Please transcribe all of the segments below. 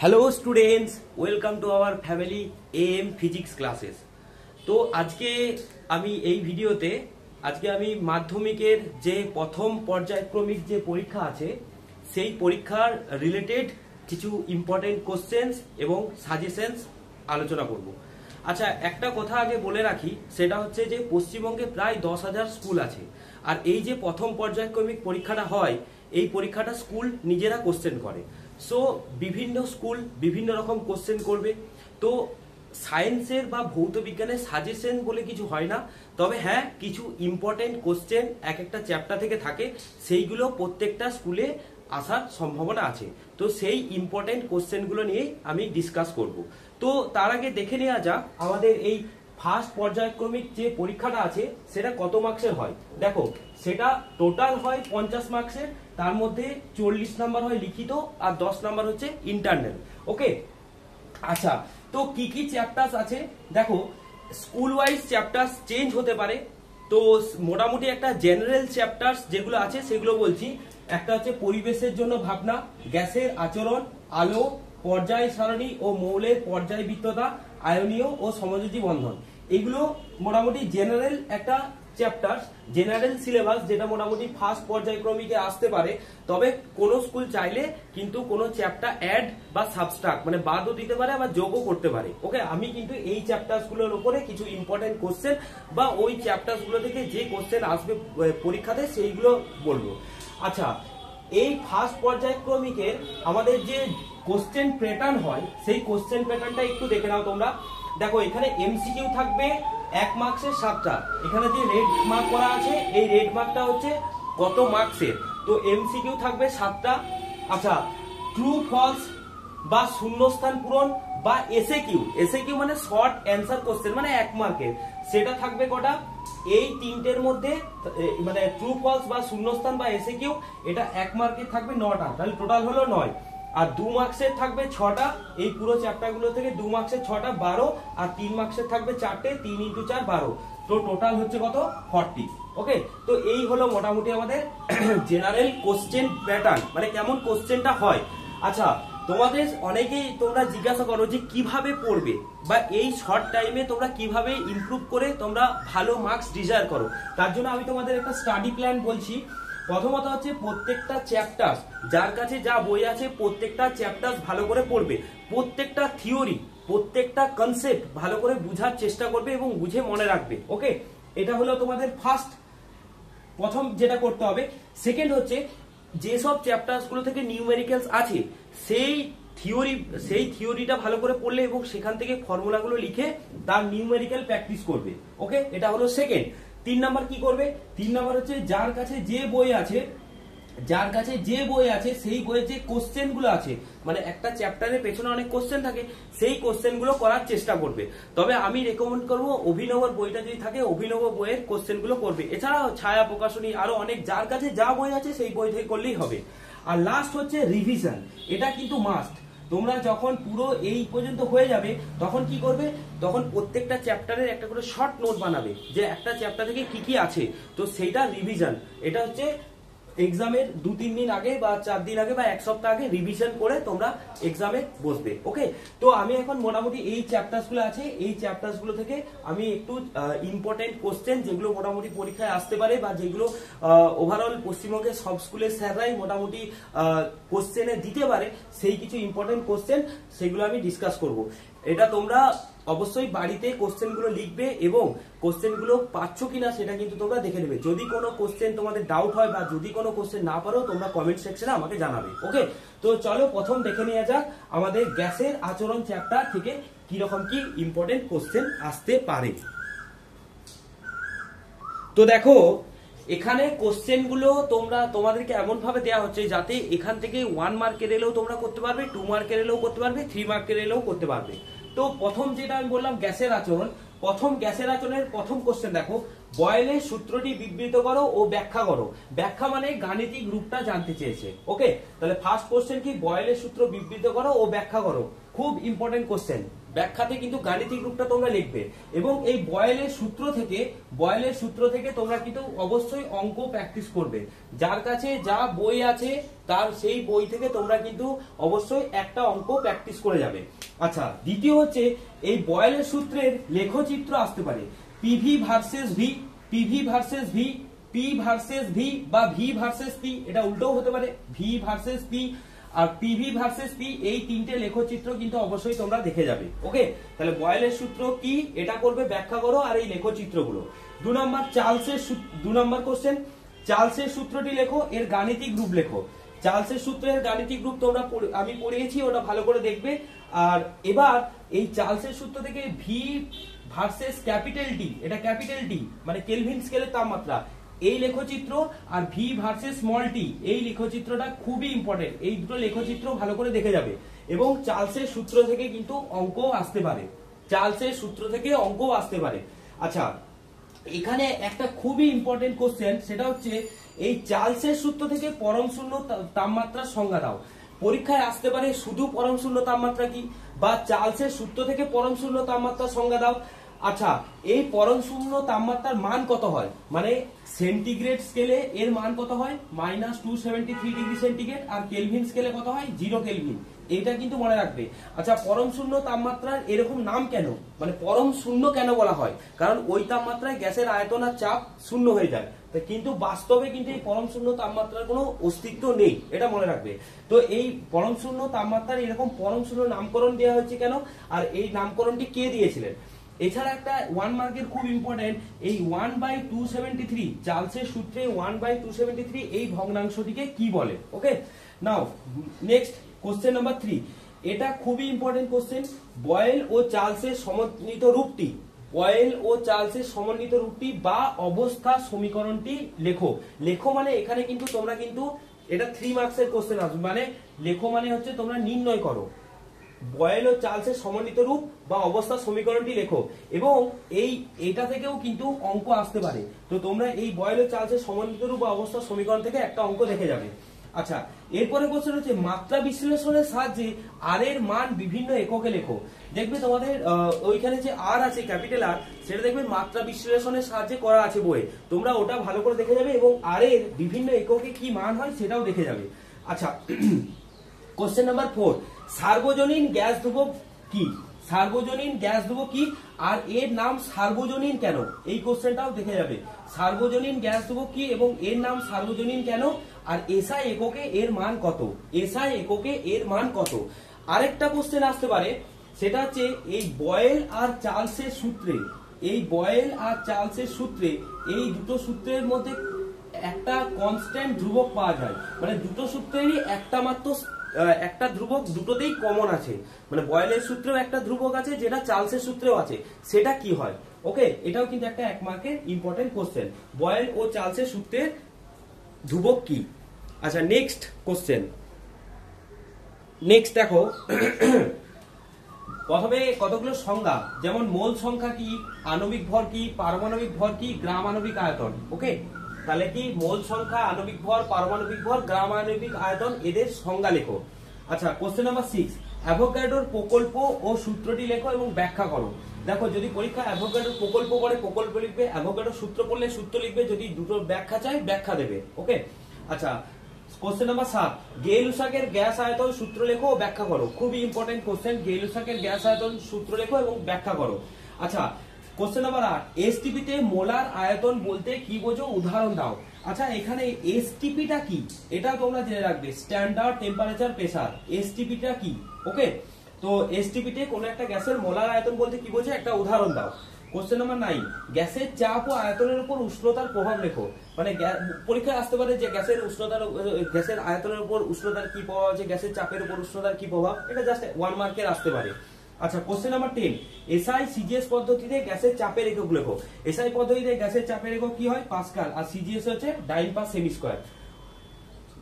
Hello students, welcome to our family am physics classes. তো আজকে আমি এই ভিডিওতে আমি মাধ্যমিকের যে প্রথম পর্যায়ক্রমিক যে পরীক্ষা আছে সেই পরীক্ষার রিলেটেড কিছু ইম্পর্টেন্ট কোশ্চেন্স এবং সাজেশনস আলোচনা করব। আচ্ছা, একটা কথা আগে বলে রাখি, সেটা হচ্ছে যে পশ্চিমবঙ্গে প্রায় 10,000 স্কুল আছে। আর এই যে প্রথম পর্যায়ক্রমিক পরীক্ষাটা হয়, এই পরীক্ষাটা স্কুল নিজেরা কোশ্চেন করে। সো বিভিন্ন স্কুল বিভিন্ন রকম কোশ্চেন করবে। তো সায়েন্সের বা ভৌত বিজ্ঞানের সাজেশন বলে কিছু হয় না, তবে হ্যাঁ কিছু ইম্পর্টেন্ট কোশ্চেন এক একটা চ্যাপ্টার থেকে থাকে, সেইগুলো প্রত্যেকটা স্কুলে আসার সম্ভাবনা আছে। তো সেই ইম্পর্টেন্ট কোশ্চেনগুলো নিয়ে আমি ডিসকাস করব। তো তার আগে দেখে নেওয়া যাক আমাদের এই ফার্স্ট পর্যায়ক্রমিক যে পরীক্ষাটা আছে সেটা কত মার্কসের হয়। দেখো, সেটা টোটাল হয় 50 মার্কসের, তার মধ্যে 40 নাম্বার হয় লিখিত আর 10 নাম্বার হচ্ছে ইন্টারনাল। ওকে, আচ্ছা, তো কি কি চ্যাপ্টার্স আছে দেখো। স্কুল ওয়াইজ চ্যাপ্টার্স চেঞ্জ হতে পারে। তো মোটামুটি একটা জেনারেল চ্যাপ্টার্স যেগুলো আছে সেগুলো বলছি। একটা হচ্ছে পরিবেশের জন্য ভাবনা, গ্যাসের আচরণ, আলো, পর্যায় সারণী ও মৌলের পর্যায়বৃত্ততা, আয়নীয় ও সমযোজী বন্ধন। এগুলো মোটামুটি জেনারেল একটা চ্যাপ্টার্স, জেনারেল সিলেবাস, যেটা মোটামুটি ফার্স্ট পর্যায়ক্রমিকে আসতে পারে। তবে কোন স্কুল চাইলে কিন্তু কোনো চ্যাপ্টার অ্যাড বা সাবস্ট্রাক্ট মানে বাদও দিতে পারে, আবার যোগও করতে পারে। ওকে, আমি কিন্তু এই চ্যাপ্টার্স গুলোর উপরে কিছু ইম্পর্টেন্ট কোশ্চেন বা ওই চ্যাপ্টার্স গুলো থেকে যে কোশ্চেন আসবে পরীক্ষাতে সেইগুলো বলবো। আচ্ছা, এই ফার্স্ট পর্যায়ক্রমিকের আমাদের যে কোশ্চেন প্যাটার্ন হয়, সেই কোশ্চেন প্যাটার্নটা একটু দেখে নাও তোমরা। দেখো, এখানে এমসিকিউ থাকবে 1 মার্কসের 7টা। এখানে যে রেড মার্ক করা আছে, এই রেড মার্কটা হচ্ছে কত মার্কসের। তো এমসিকিউ থাকবে 7টা। আচ্ছা, ট্রু ফলস বা শূন্যস্থান পূরণ বা এসএকিউ মানে শর্ট অ্যান্সার কোশ্চেন মানে 1 মার্কের, সেটা থাকবে কটা? এই তিনটের মধ্যে মানে ট্রু ফলস বা শূন্যস্থান বা এসএকিউ, এটা 1 মার্কের থাকবে 9টা, তাহলে টোটাল হলো 9। আর 2 মার্কসের থাকবে 6টা। এই পুরো চ্যাপ্টার গুলো থেকে 2 মার্কসের 6টা 12, আর 3 মার্কসের থাকবে 4টে, 3 × 4 12। তো টোটাল হচ্ছে কত? 40। ওকে, তো এই হলো মোটামুটি আমাদের জেনারেল কোশ্চেন প্যাটার্ন, মানে কেমন কোশ্চেনটা হয়। আচ্ছা, তোমাদের অনেকেই তোমরা জিজ্ঞাসা করো যে কিভাবে পড়বে বা এই শর্ট টাইমে তোমরা কিভাবে ইমপ্রুভ করে তোমরা ভালো মার্কস ডিজায়ার করো। তার জন্য আমি তোমাদের একটা স্টাডি প্ল্যান বলছি। প্রথমত হচ্ছে প্রত্যেকটা চ্যাপ্টার, যার কাছে যা বই আছে প্রত্যেকটা চ্যাপ্টার ভালো করে পড়বে, প্রত্যেকটা থিওরি প্রত্যেকটা কনসেপ্ট ভালো করে বুঝার চেষ্টা করবে এবং বুঝে মনে রাখবে। ওকে, এটা হলো তোমাদের প্রথম যেটা করতে হবে। সেকেন্ড হচ্ছে যেসব চ্যাপ্টার্স গুলো থেকে নিউমেরিক্যালস আছে সেই থিওরিটা ভালো করে পড়লে এবং সেখান থেকে ফর্মুলাগুলো লিখে তার নিউমেরিক্যাল প্র্যাকটিস করবে। ওকে, এটা হলো সেকেন্ড। 3 নাম্বার কি করবে? 3 নাম্বার হচ্ছে যার কাছে যে বই আছে সেই বইয়ের যে কোশ্চেন গুলো আছে, মানে একটা চ্যাপ্টারের পেছনে অনেক কোশ্চেন থাকে, সেই কোশ্চেন গুলো করার চেষ্টা করবে। তবে আমি রেকমেন্ড করবো অভিনবর বইটা যদি থাকে, অভিনব বইয়ের কোশ্চেন গুলো করবে। এছাড়াও ছায়া প্রকাশনী আরো অনেক, যার কাছে যা বই আছে সেই বই থেকে করলেই হবে। আর লাস্ট হচ্ছে রিভিশন, এটা কিন্তু মাস্ট। তোমরা যখন পুরো এই পর্যন্ত হয়ে যাবে তখন কি করবে? তখন প্রত্যেকটা চ্যাপ্টারের একটা করে শর্ট নোট বানাবে যে একটা চ্যাপ্টার থেকে কি কি আছে, তো সেইটা রিভিশন। এটা হচ্ছে এক্সামের 2-3 দিন আগে বা 4 দিন আগে বা 1 সপ্তাহ আগে রিভিশন করে তোমরা এক্সামে বসবে। ওকে, তো আমি এখন মোটামুটি এই চ্যাপ্টার্স গুলো আছে, এই চ্যাপ্টার্স গুলো থেকে আমি একটু ইম্পর্টেন্ট কোশ্চেন যেগুলো মোটামুটি পরীক্ষায় আসতে পারে বা যেগুলো ওভারঅল পশ্চিমবঙ্গের সব স্কুলের স্যাররাই মোটামুটি কোশ্চেনে দিতে পারে, সেই কিছু ইম্পর্টেন্ট কোশ্চেন সেগুলো আমি ডিসকাস করব। এটা তোমরা অবশ্যই বাড়িতে কোশ্চেন গুলো লিখবে এবং কোশ্চেন গুলো পাচ্ছ কিনা সেটা কিন্তু তোমরা দেখে নেবে। যদি কোনো কোশ্চেন তোমাদের ডাউট হয় বা যদি কোনো কোশ্চেন না পারো, তোমরা কমেন্ট সেকশনে আমাকে জানাবে। ওকে, তো চলো প্রথম দেখে নেওয়া যাক আমাদের গ্যাসের আচরণ চ্যাপ্টার থেকে কিরকম কি ইম্পর্টেন্ট কোশ্চেন আসতে পারে। তো দেখো, এখানে কোশ্চেন গুলো তোমাদেরকে এমন ভাবে দেওয়া হচ্ছে যাতে এখান থেকে 1 মার্কের এলেও তোমরা করতে পারবে, 2 মার্কের এলেও করতে পারবে, 3 মার্কের এলেও করতে পারবে। তো প্রথম যেটা আমি বললাম গ্যাসের আচরণ, গ্যাসের আচরণের প্রথম কোশ্চেন দেখো, বয়েলের সূত্রটি বিবৃত করো ও ব্যাখ্যা করো। ব্যাখ্যা মানে গাণিতিক রূপটা জানতে চেয়েছে। ওকে, তাহলে ফার্স্ট কোশ্চেন কি? বয়েলের সূত্র বিবৃত করো ও ব্যাখ্যা করো। খুব ইম্পর্টেন্ট কোশ্চেন। ব্যাখ্যাতে কিন্তু গাণিতিক রূপটা তোমরা লিখবে এবং এই বয়েলের সূত্র থেকে তোমরা কিন্তু অবশ্যই অঙ্ক প্র্যাকটিস করবে। যার কাছে যা বই আছে তার সেই বই থেকে তোমরা কিন্তু অবশ্যই একটা অঙ্ক প্র্যাকটিস করে যাবে। আচ্ছা, দ্বিতীয় হচ্ছে এই বয়েলের সূত্রের লেখচিত্র আসতে পারে PV versus V, PV versus V, P versus V বা ভি ভার্সেস পি, এটা উল্টোও হতে পারে V versus P R PV versus P. এই তিনটে লেখচিত্র কিন্তু অবশ্যই তোমরা দেখে যাবে। ওকে, তাহলে বয়েলের সূত্র কি এটা করবে, ব্যাখ্যা করো আর এই লেখচিত্রগুলো। 2 নম্বর কোশ্চেন, চার্লসের সূত্রটি লেখো, এর গাণিতিক রূপ লেখো। চার্লসের সূত্রের গাণিতিক রূপ তোমরা আমি পড়িয়েছি, ওটা ভালো করে দেখবে। আর এবার এই চার্লসের সূত্র থেকে ভি ভার্সেস ক্যাপিটাল টি, এটা ক্যাপিটাল টি মানে কেলভিন স্কেলের তাপমাত্রা, এই লেখচিত্র আর ভি ভার্সেস স্মল টি এই লেখচিত্রটা খুবই ইম্পর্টেন্ট। এই দুটো লেখচিত্র ভালো করে দেখে যাবে এবং চার্লসের সূত্র থেকে কিন্তু অঙ্ক আসতে পারে, চার্লসের সূত্র থেকে অঙ্ক আসতে পারে। আচ্ছা, এখানে একটা খুবই ইম্পর্টেন্ট কোশ্চেন, সেটা হচ্ছে এই চার্লসের সূত্র থেকে পরম শূন্য তাপমাত্রার সংজ্ঞা দাও। পরীক্ষায় আসতে পারে শুধু পরম শূন্য তাপমাত্রা কি বা চার্লসের সূত্র থেকে পরম শূন্য তাপমাত্রার সংজ্ঞা দাও। আচ্ছা, এই পরম শূন্য তাপমাত্রার মান কত হয়, মানে সেন্টিগ্রেড স্কেলে এর মান কত হয় -273 ডিগ্রি সেন্টিগ্রেড আর কেলভিন স্কেলে কত হয় 0 কেলভিন, এটা কিন্তু মনে রাখবে। আচ্ছা, পরম শূন্য তাপমাত্রার এরকম নাম কেন, মানে পরম শূন্য কেন বলা হয়, কারণ ওই তাপমাত্রায় গ্যাসের আয়তন আর চাপ শূন্য হয়ে যায়, কিন্তু বাস্তবে কিন্তু এই পরম শূন্য তাপমাত্রার কোনো অস্তিত্ব নেই, এটা মনে রাখবে। তো এই পরম শূন্য তাপমাত্রার এরকম পরম শূন্য নামকরণ দেওয়া হয়েছে কেন আর এই নামকরণটি কে দিয়েছিলেন। এছাড়া একটা 1 মার্কের খুব ইম্পর্টেন্ট, এই 1/273 চার্লসের সূত্রে 1/273 এই ভগ্নাংশটিকে কি বলে। ওকে, নাও নেক্সট কোশ্চেন নাম্বার 3, এটা খুবই ইম্পর্টেন্ট কোশ্চেন। বয়েল ও চার্লসের সমন্বিত রূপটি, বয়েল ও চার্লসের সমন্বিত রূপটি বা অবস্থা সমীকরণটি লেখো। লেখো মানে এখানে কিন্তু তোমরা কিন্তু এটা 3 মার্কসের কোশ্চেন আসবে, মানে লেখো মানে হচ্ছে তোমরা নির্ণয় করো বয়েল ও চার্লসের সমন্বিত রূপ বা অবস্থা সমীকরণটি লেখো এবং এইটা থেকেও কিন্তু অঙ্ক আসতে পারে। তো তোমরা এই বয়েল ও চার্লসের সমন্বিত রূপ বা অবস্থা সমীকরণ থেকে একটা অঙ্ক দেখে যাবে। আচ্ছা, এরপরে কোশ্চেন হচ্ছে মাত্রা বিশ্লেষণের সাহায্যে আর এর মান বিভিন্ন এককে লেখো। দেখবে তোমাদের ওইখানে যে আর আছে ক্যাপিটাল আর, সেটা দেখবে মাত্রা বিশ্লেষণের সাহায্যে করা আছে বইয়ে, তোমরা ওটা ভালো করে দেখে যাবে এবং আর এর বিভিন্ন এককে কি মান হয় সেটাও দেখে যাবে। আচ্ছা, কোশ্চেন নাম্বার 4, সার্বজনীন গ্যাস ধ্রুবক কি, সার্বজনীন গ্যাস ধ্রুবক কি আর এর নাম সার্বজনীন কেন, এই কোশ্চেনটাও দেখে যাবে। সার্বজনীন গ্যাস ধ্রুবক কি এবং এর নাম সার্বজনীন কেন আর এসআই এককে এর মান কত, এসআই এককে এর মান কত। আরেকটা কোশ্চেন আসতে পারে, সেটা হচ্ছে এই বয়েল আর চার্লসের সূত্রে, এই বয়েল আর চার্লসের সূত্রে এই দুটো সূত্রের মধ্যে একটা কনস্ট্যান্ট ধ্রুবক পাওয়া যায়, মানে দুটো সূত্রেরই একটা মাত্র একটা ধ্রুবক দুটোতেই কমন আছে, মানে বয়েলের সূত্রেও একটা ধ্রুবক আছে যেটা চার্লসের সূত্রেও আছে, সেটা কি হয়। ওকে, এটাও কিন্তু একটা 1 মার্কের ইম্পর্টেন্ট কোশ্চেন, বয়েল ও চার্লসের সূত্রের ধ্রুবক কি। আচ্ছা, নেক্সট কোশ্চেন, নেক্সট দেখো প্রথমে কতগুলো সংজ্ঞা, যেমন মোল সংখ্যা কি, আণবিক ভর কি, পারমাণবিক ভর কি, গ্রাম আণবিক আয়তন। ওকে, তাহলে কি মোল সংখ্যা, আণবিক ভর, পারমাণবিক ভর, গ্রাম আণবিক আয়তন, এদের সংজ্ঞা লেখো। আচ্ছা, কোশ্চেন নাম্বার 6, অ্যাভোগাড্রোর প্রকল্প ও সূত্রটি লেখো এবং ব্যাখ্যা করো। দেখো, যদি পরীক্ষা অ্যাভোগাড্রোর প্রকল্প পড়ে প্রকল্প লিখবে, অ্যাভোগাড্রোর সূত্র পড়লে সূত্র লিখবে, যদি দুটো ব্যাখ্যা চাই ব্যাখ্যা দেবে। ওকে, আচ্ছা, কোশ্চেন নাম্বার 7, গেই-লুসাকের গ্যাস আয়তন সূত্র লেখো ও ব্যাখ্যা করো। খুবই ইম্পর্টেন্ট কোশ্চেন, গেই-লুসাকের গ্যাস আয়তন সূত্র লেখো এবং ব্যাখ্যা করো। আচ্ছা, কোশ্চেন নাম্বার 8, এসটিপিতে মোলার আয়তন বলতে কি বোঝো, উদাহরণ দাও। আচ্ছা, এখানে এসটিপিটা কি এটা তোমরা জেনে রাখবে, স্ট্যান্ডার্ড টেম্পারেচার প্রেসার, এসটিপিটা কি। ওকে, তো এসটিপিতে কোন একটা গ্যাসের মোলার আয়তন বলতে কি বোঝো একটা উদাহরণ দাও। কোশ্চেন নাম্বার 9, গ্যাসের চাপ ও আয়তনের উপর উষ্ণতার প্রভাব লেখো। মানে পরীক্ষায় আসতে পারে যে গ্যাসের উষ্ণতার, গ্যাসের আয়তনের উপর উষ্ণতার কি প্রভাব আছে, গ্যাসের চাপের উপর উষ্ণতার কি প্রভাব, এটা জাস্ট 1 মার্কের আসতে পারে। আচ্ছা, কোশ্চেন নাম্বার 10, এসআই সিজিএস পদ্ধতিতে গ্যাসের চাপের একক লেখো। এসআই পদ্ধতিতে গ্যাসের চাপের একক কি হয়, পাস্কাল, আর সিজিএস হচ্ছে ডাইন পার সেমি স্কয়ার।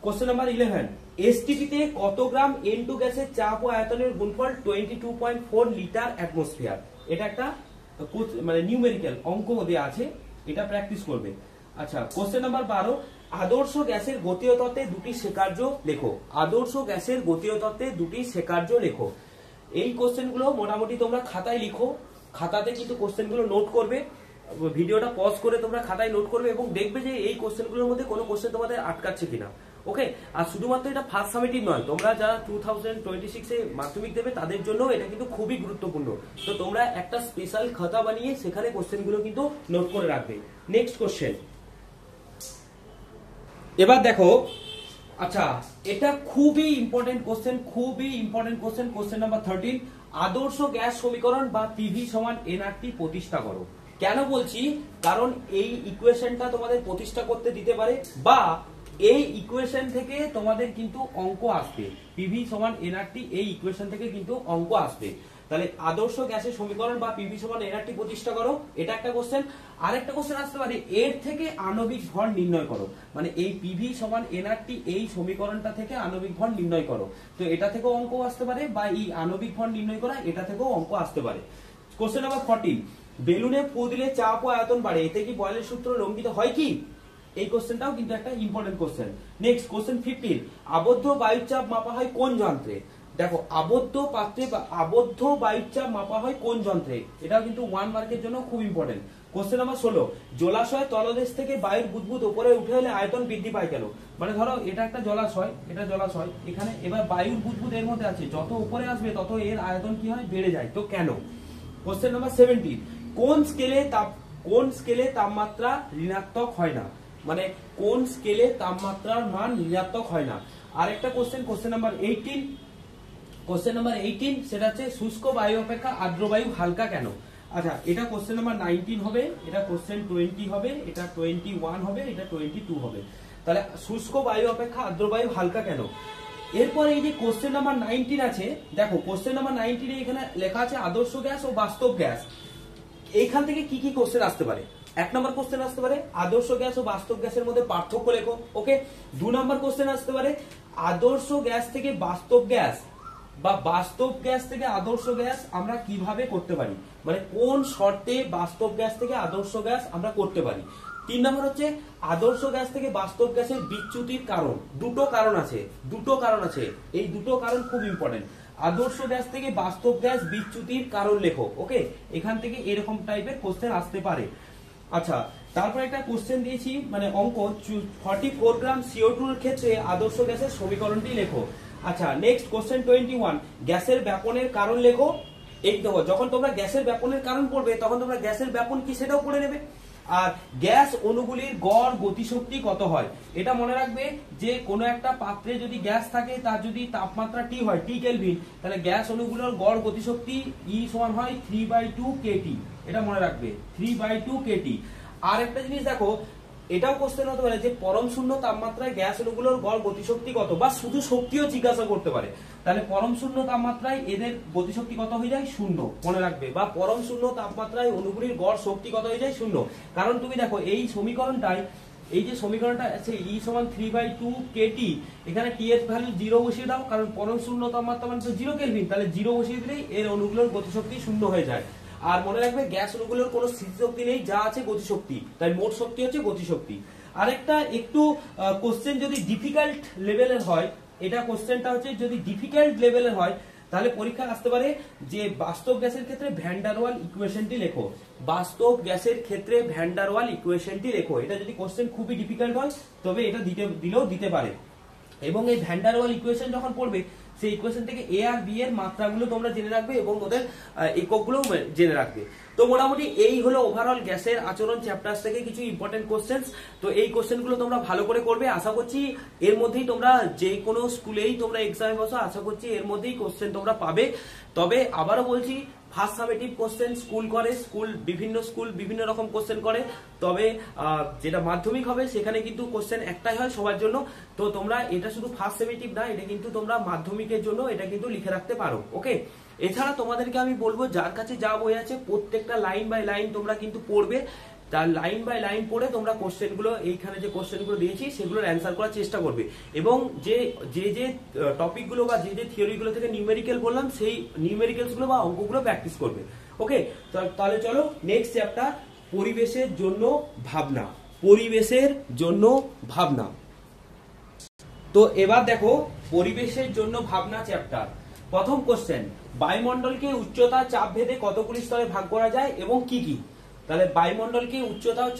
কোশ্চেন নাম্বার 11, এসটিপিতে কত গ্রাম N2 গ্যাসের চাপ ও আয়তনের গুণফল 22.4 লিটার অ্যাটমসফিয়ার। এটা একটা মানে নিউমেরিক্যাল অঙ্ক দেয়া আছে, এটা প্র্যাকটিস করবে। আচ্ছা, কোশ্চেন নাম্বার 12, আদর্শ গ্যাসের গতীয় তত্ত্বে দুটি স্বীকার্য লেখো। আদর্শ গ্যাসের গতীয় তত্ত্বে দুটি স্বীকার্য লেখো। এই কোশ্চেনগুলো মোটামুটি তোমরা খাতায় লিখো, খাতাতে কিন্তু কোশ্চেনগুলো নোট করবে, ভিডিওটা পজ করে তোমরা খাতায় নোট করবে এবং দেখবে যে এই কোশ্চেনগুলোর মধ্যে কোনো কোশ্চেন তোমাদের আটকাচ্ছে কিনা। ওকে, আর শুধুমাত্র এটা ফার্স্ট সামেটিভ নয়, তোমরা যারা 2026 এ মাধ্যমিক দেবে তাদের জন্য এটা কিন্তু খুবই গুরুত্বপূর্ণ। তো তোমরা একটা স্পেশাল খাতা বানিয়ে সেখানে কোশ্চেনগুলো কিন্তু নোট করে রাখবে। নেক্সট কোশ্চেন, এবার দেখো, আচ্ছা এটা খুবই ইম্পর্টেন্ট কোশ্চেন, খুবই ইম্পর্টেন্ট কোশ্চেন, কোশ্চেন নাম্বার 13, আদর্শ গ্যাস সমীকরণ বা পিভি সমান এনআরটি প্রতিষ্ঠা করো। কেন বলছি, কারণ এই ইকুয়েশনটা তোমাদের প্রতিষ্ঠা করতে দিতে পারে বা এই ইকুয়েশন থেকে তোমাদের কিন্তু অঙ্ক আসবে, পিভি সমান এনআরটি এই ইকুয়েশন থেকে কিন্তু অঙ্ক আসবে। তাহলে আদর্শ গ্যাসের সমীকরণ বা পিভি সমান এনআরটি প্রতিষ্ঠা করো, এটা একটা কোশ্চেন। আরেকটা কোশ্চেন আসতে পারে এর থেকে আণবিক ভর নির্ণয় করো, মানে এই পিভি সমান এনআরটি এই সমীকরণটা থেকে আণবিক ভর নির্ণয় করো। তো এটা থেকেও অঙ্ক আসতে পারে বা এই আণবিক ভর নির্ণয় করা এটা থেকেও অঙ্ক আসতে পারে। কোশ্চেন নাম্বার 14, বেলুনে ফু দিলে চাপ ও আয়তন বাড়ে, এতে কি বয়লের সূত্র লঙ্ঘিত হয় কি? এই কোশ্চেনটাও কিন্তু একটা ইম্পর্টেন্ট কোশ্চেন। নেক্সট কোশ্চেন 15, আবদ্ধ বায়ুচাপ মাপা হয় কোন যন্ত্রে? দেখো আবদ্ধ পাত্রে আবদ্ধ বায়ুচাপ মাপা হয় কোন যন্ত্রে, এটাও কিন্তু 1 মার্কের জন্য খুব ইম্পর্টেন্ট। কোশ্চেন নাম্বার 16, জলাশয় তলদেশ থেকে বায়ুর বুদবুদ উপরে উঠে এলে আয়তন বৃদ্ধি পায় কেন? মানে ধরো এটা একটা জলাশয়, এটা জলাশয়, এখানে এবার বায়ুর বুদবুদ এর মধ্যে আছে, যত উপরে আসবে তত এর আয়তন কি হয়, বেড়ে যায়, তো কেন? কোশ্চেন নাম্বার 17, কোন স্কেলে তাপমাত্রা ঋণাত্মক হয় না? মানে কোন স্কেলে তাপমাত্রার মান ঋণাত্মক হয় না? আরেকটা কোশ্চেন, কোশ্চেন নাম্বার 18, সেটা হচ্ছে শুষ্ক বায়ু অপেক্ষা আর্দ্র বায়ু হালকা কেন? আচ্ছা এটা কোশ্চেন নাম্বার 19 হবে, এটা কোশ্চেন 20 হবে, এটা 21 হবে, এটা 22 হবে। তাহলে শুষ্ক বায়ু অপেক্ষা আর্দ্র বায়ু হালকা কেন? এরপর এই যে কোশ্চেন নাম্বার 19 আছে, দেখো কোশ্চেন নাম্বার 19 এখানে লেখা আছে আদর্শ গ্যাস ও বাস্তব গ্যাস। এইখান থেকে কি কি কোশ্চেন আসতে পারে? 1 নম্বর কোশ্চেন আসতে পারে আদর্শ গ্যাস ও বাস্তব গ্যাসের মধ্যে পার্থক্য লেখো। ওকে, 2 নম্বর কোশ্চেন আসতে পারে আদর্শ গ্যাস থেকে বাস্তব গ্যাস বা বাস্তব গ্যাস থেকে আদর্শ গ্যাস আমরা কিভাবে করতে পারি, মানে কোন শর্তে বাস্তব গ্যাস থেকে আদর্শ গ্যাস আমরা করতে পারি। 3 নম্বর হচ্ছে আদর্শ গ্যাস থেকে বাস্তব গ্যাসের বিচ্যুতির কারণ, দুটো কারণ আছে, এই দুটো কারণ খুব ইম্পর্টেন্ট। আদর্শ গ্যাস থেকে বাস্তব গ্যাস বিচ্যুতির কারণ লেখো। ওকে, এখান থেকে এরকম টাইপের কোশ্চেন আসতে পারে। আচ্ছা তারপর একটা কোশ্চেন দিয়েছি, মানে অঙ্ক 44 গ্রাম CO2 এর ক্ষেত্রে আদর্শ গ্যাসের সমীকরণটি লেখো। আচ্ছা নেক্সট কোশ্চেন 21, গ্যাসের ব্যাপনের কারণ লেখো। এই দেখো যখন তোমরা গ্যাসের ব্যাপনের কারণ পড়বে তখন তোমরা গ্যাসের ব্যাপন কি সেটাও পড়ে নেবে। আর গ্যাস অণুগুলির গড় গতিশক্তি কত হয়, এটা মনে রাখবে যে কোনো একটা পাত্রে যদি গ্যাস থাকে তার যদি তাপমাত্রা T হয়, T কেলভিন, তাহলে গ্যাস অণুগুলোর গড় গতিশক্তি E সমান হয় 3/2 kT, এটা মনে রাখবে 3/2 kT। আর একটা জিনিস দেখো, এটাও কোশ্চেন হতে পারে যে পরম শূন্য তাপমাত্রায় গ্যাস অণুগুলোর গড় গতিশক্তি কত, বা শুধু শক্তিও জিজ্ঞাসা করতে পারে। তাহলে পরম শূন্য তাপমাত্রায় এদের গতিশক্তি কত হয়ে যায়, 0, মনে রাখবে, বা পরম শূন্য তাপমাত্রায় অণুগুলির গড় শক্তি কত হয়ে যায়, 0। কারণ তুমি দেখো এই সমীকরণটায়, এই যে সমীকরণটা আছে E সমান 3/2 kT, এখানে T এর ভ্যালু 0 বসিয়ে দাও, কারণ পরম শূন্য তাপমাত্রা মানে তো 0 কেলভিন, তাহলে 0 বসিয়ে দিলেই এর অণুগুলোর গতিশক্তি 0 হয়ে যায়। আর মনে রাখবে গ্যাস অণুগুলোর কোনো স্থিতিশক্তি নেই, যা আছে গতিশক্তি, তাই মোট শক্তি হচ্ছে গতিশক্তি। আরেকটা একটু কোশ্চেন যদি ডিফিকাল্ট লেভেলের হয়, এটা কোশ্চেনটা হচ্ছে যদি ডিফিকাল্ট লেভেলের হয় তাহলে পরীক্ষা আসতে পারে যে বাস্তব গ্যাসের ক্ষেত্রে ভ্যান ডার ওয়াল ইকুয়েশনটি লেখো, বাস্তব গ্যাসের ক্ষেত্রে ভ্যান ডার ওয়াল ইকুয়েশনটি লেখো। এটা যদি কোশ্চেন খুবই ডিফিকাল্ট হয় তবে এটা দিলেও দিতে পারে। এবং এই ভ্যান ডার ওয়াল ইকুয়েশন যখন পড়বে সেই ইকুয়েশন থেকে এ আর বি এর মাত্রাগুলো তোমরা জেনে রাখবে এবং ওদের এককগুলো জেনে রাখবে। তো মোটামুটি এই হলো ওভারঅল গ্যাসের আচরণ চ্যাপ্টার থেকে কিছু ইম্পর্টেন্ট কোশ্চেন্স। তো এই কোশ্চেনগুলো তোমরা ভালো করে করবে, আশা করছি এর মধ্যেই তোমরা যে কোনো স্কুলেই তোমরা এক্সামে বসো, আশা করছি এর মধ্যেই কোশ্চেন তোমরা পাবে। তবে আবারও বলছি ফার্স্ট সামেটিভ কোশ্চেন বিভিন্ন স্কুল বিভিন্ন রকম কোশ্চেন করে, তবে যেটা মাধ্যমিক হবে সেখানে কিন্তু কোশ্চেন একটাই হয় সবার জন্য। তো তোমরা এটা শুধু ফার্স্ট সামেটিভ না, এটা কিন্তু তোমরা মাধ্যমিকের জন্য এটা কিন্তু লিখে রাখতে পারো। ওকে, এছাড়া তোমাদেরকে আমি বলবো যার কাছে যা বই আছে প্রত্যেকটা লাইন বাই লাইন তোমরা কিন্তু পড়বে, তার লাইন বাই লাইন পড়ে তোমরা কোশ্চেনগুলো, এইখানে যে কোশ্চেনগুলো দিয়েছি সেগুলোর অ্যান্সার করার চেষ্টা করবে এবং যে যে টপিকগুলো বা যে থিওরিগুলো থেকে নিউমেরিক্যাল বললাম সেই নিউমেরিক্যালসগুলো বা অঙ্কগুলো প্র্যাকটিস করবে। ওকে, তাহলে চলো নেক্সট চ্যাপ্টার পরিবেশের জন্য ভাবনা। পরিবেশের জন্য ভাবনা। তো এবার দেখো পরিবেশের জন্য ভাবনা চ্যাপ্টার। প্রথম কোশ্চেন, বায়ুমণ্ডলকে উচ্চতা চাপ ভেদে কতগুলি স্তরে ভাগ করা যায় এবং কি কি? তাহলে বায়ুমণ্ডলকে উচ্চতা ও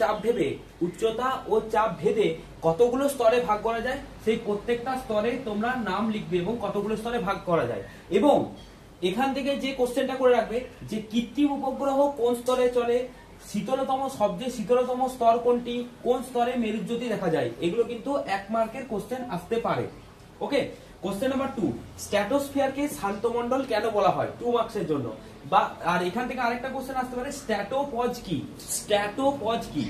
চাপ ভেদে কতগুলো স্তরে ভাগ করা যায়, সেই প্রত্যেকটা স্তরে তোমরা নাম লিখবে এবং কতগুলো স্তরে ভাগ করা যায়। এবং এখান থেকে যে কোশ্চেনটা করে রাখবে যে কৃত্রিম উপগ্রহ কোন স্তরে চলে, সবচেয়ে শীতলতম স্তর কোনটি, কোন স্তরে মেরুজ্যোতি দেখা যায়, এগুলো কিন্তু 1 মার্কের কোশ্চেন আসতে পারে। ওকে, কোশ্চেন নাম্বার 2, স্ট্র্যাটোস্ফিয়ারকে শান্তমণ্ডল কেন বলা হয়, 2 মার্কসের জন্য। বা আর এখান থেকে আরেকটা কোশ্চেন আসতে পারে, স্ট্র্যাটোপজ কি।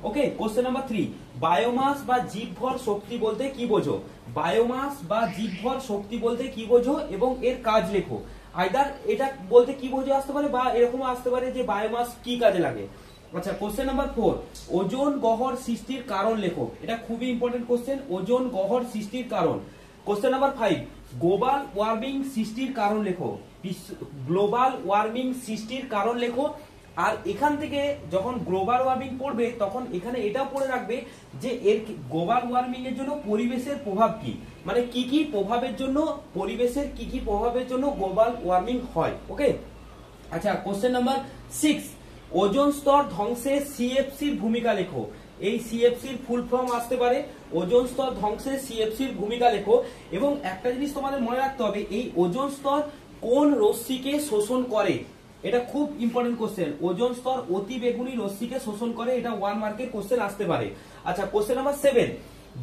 ওকে, কোশ্চেন নাম্বার 3, বায়োমাস বা জীবভর শক্তি বলতে কি বোঝো, এবং এর কাজ লেখো। আইদার এটা বলতে কি বোঝো আসতে পারে, বা এরকম আসতে পারে যে বায়োমাস কি কাজে লাগে। আচ্ছা, কোশ্চেন নাম্বার 4, ওজোন গহ্বর সৃষ্টির কারণ লেখো। এটা খুবই ইম্পর্টেন্ট কোশ্চেন, ওজোন গহ্বর সৃষ্টির কারণ। কোশ্চেন নাম্বার 5, গ্লোবাল ওয়ার্মিং সৃষ্টির কারণ লেখো। আর এখান থেকে যখন গ্লোবাল ওয়ার্মিং পড়বে তখন এখানে এটাও পড়ে রাখবে যে এর গ্লোবাল ওয়ার্মিং এর জন্য পরিবেশের প্রভাব কি, মানে কি কি প্রভাবের জন্য, পরিবেশের কি কি প্রভাবের জন্য গ্লোবাল ওয়ার্মিং হয়। ওকে, আচ্ছা, কোশ্চেন নাম্বার 6, ওজোন স্তর ধ্বংসে সিএফসির ভূমিকা লেখো। এই সিএফসির ফুল ফর্ম আসতে পারে, ওজোন স্তর ধ্বংসে সিএফসির ভূমিকা লেখো। এবং একটা জিনিস তোমাদের মনে রাখতে হবে, এই ওজোন স্তর কোন রশ্মিকে শোষণ করে, এটা খুব ইম্পর্টেন্ট কোশ্চেন। ওজোন স্তর অতি বেগুনি রশ্মিকে শোষণ করে, এটা 1 মার্কের কোশ্চেন আসতে পারে। আচ্ছা, কোশ্চেন নাম্বার 7,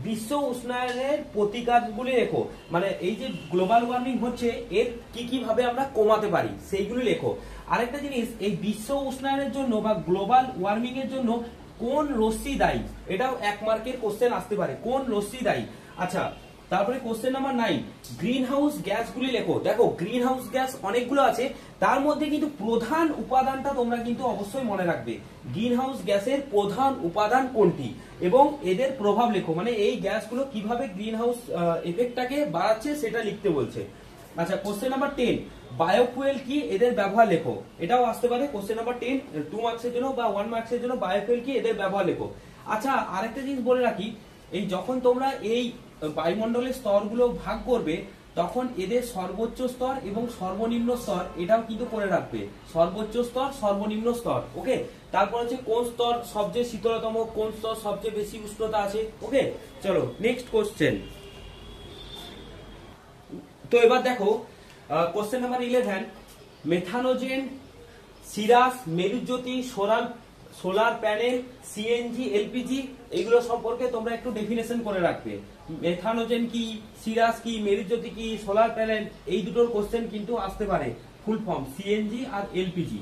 বিশ্ব উষ্ণায়নের প্রতিকারগুলি লেখো। মানে এই যে গ্লোবাল ওয়ার্মিং হচ্ছে এর কি কি ভাবে আমরা কমাতে পারি সেইগুলি লেখো। আরেকটা জিনিস, এই বিশ্ব উষ্ণায়নের জন্য বা গ্লোবাল ওয়ার্মিং এর জন্য কোন রশ্মি দায়ী, এটাও 1 মার্কের কোশ্চেন আসতে পারে, কোন রশ্মি দায়ী। আচ্ছা, তারপরে কোশ্চেন নাম্বার 9, গ্রিন হাউস গ্যাসগুলি লেখো। দেখো, গ্রিন হাউস গ্যাস অনেকগুলো আছে, তার মধ্যে কিন্তু প্রধান উপাদানটা তোমরা কিন্তু অবশ্যই মনে রাখবে, গ্রিন হাউস গ্যাসের প্রধান উপাদান কোনটি এবং এদের প্রভাব লেখো। মানে এই গ্যাসগুলো কিভাবে গ্রিন হাউস এফেক্টটাকে বাড়াচ্ছে সেটা লিখতে বলছে। আচ্ছা, কোশ্চেন নাম্বার 10, বায়োফুয়েল কি, এদের ব্যবহার লেখো। এটাও আসতে পারে কোশ্চেন নাম্বার 10, 2 মার্কসের জন্য বা 1 মার্কসের জন্য, বায়োফুয়েল কি, এদের ব্যবহার লেখো। আচ্ছা, আরেকটা জিনিস বলে রাখি, এই যখন তোমরা এই বায়ুমণ্ডলের স্তরগুলো ভাগ করবে তখন এদের সর্বোচ্চ স্তর এবং সর্বনিম্ন স্তর এটাও কিন্তু করে রাখবে, সর্বোচ্চ স্তর সর্বনিম্ন স্তর। ওকে, তারপর হচ্ছে কোন স্তর সবচেয়ে শীতলতম, কোন স্তর সবচেয়ে বেশি উষ্ণতা আছে। ওকে, চলো নেক্সট কোশ্চেন। তো এবার দেখো কোশ্চেন নাম্বার 11, মেথানোজেন, সিরাস, মেরুজ্যোতি, সোলার প্যানেল, সিএনজি, এলপিজি, এগুলো সম্পর্কে তোমরা একটু ডেফিনেশন করে রাখবে। মেথানোজেন কি, সিরাস কি, মেরুজ্যোতি কি, সোলার প্যানেল, এই দুটোর কোশ্চেন কিন্তু আসতে পারে, ফুল ফর্ম সিএনজি আর এলপিজি।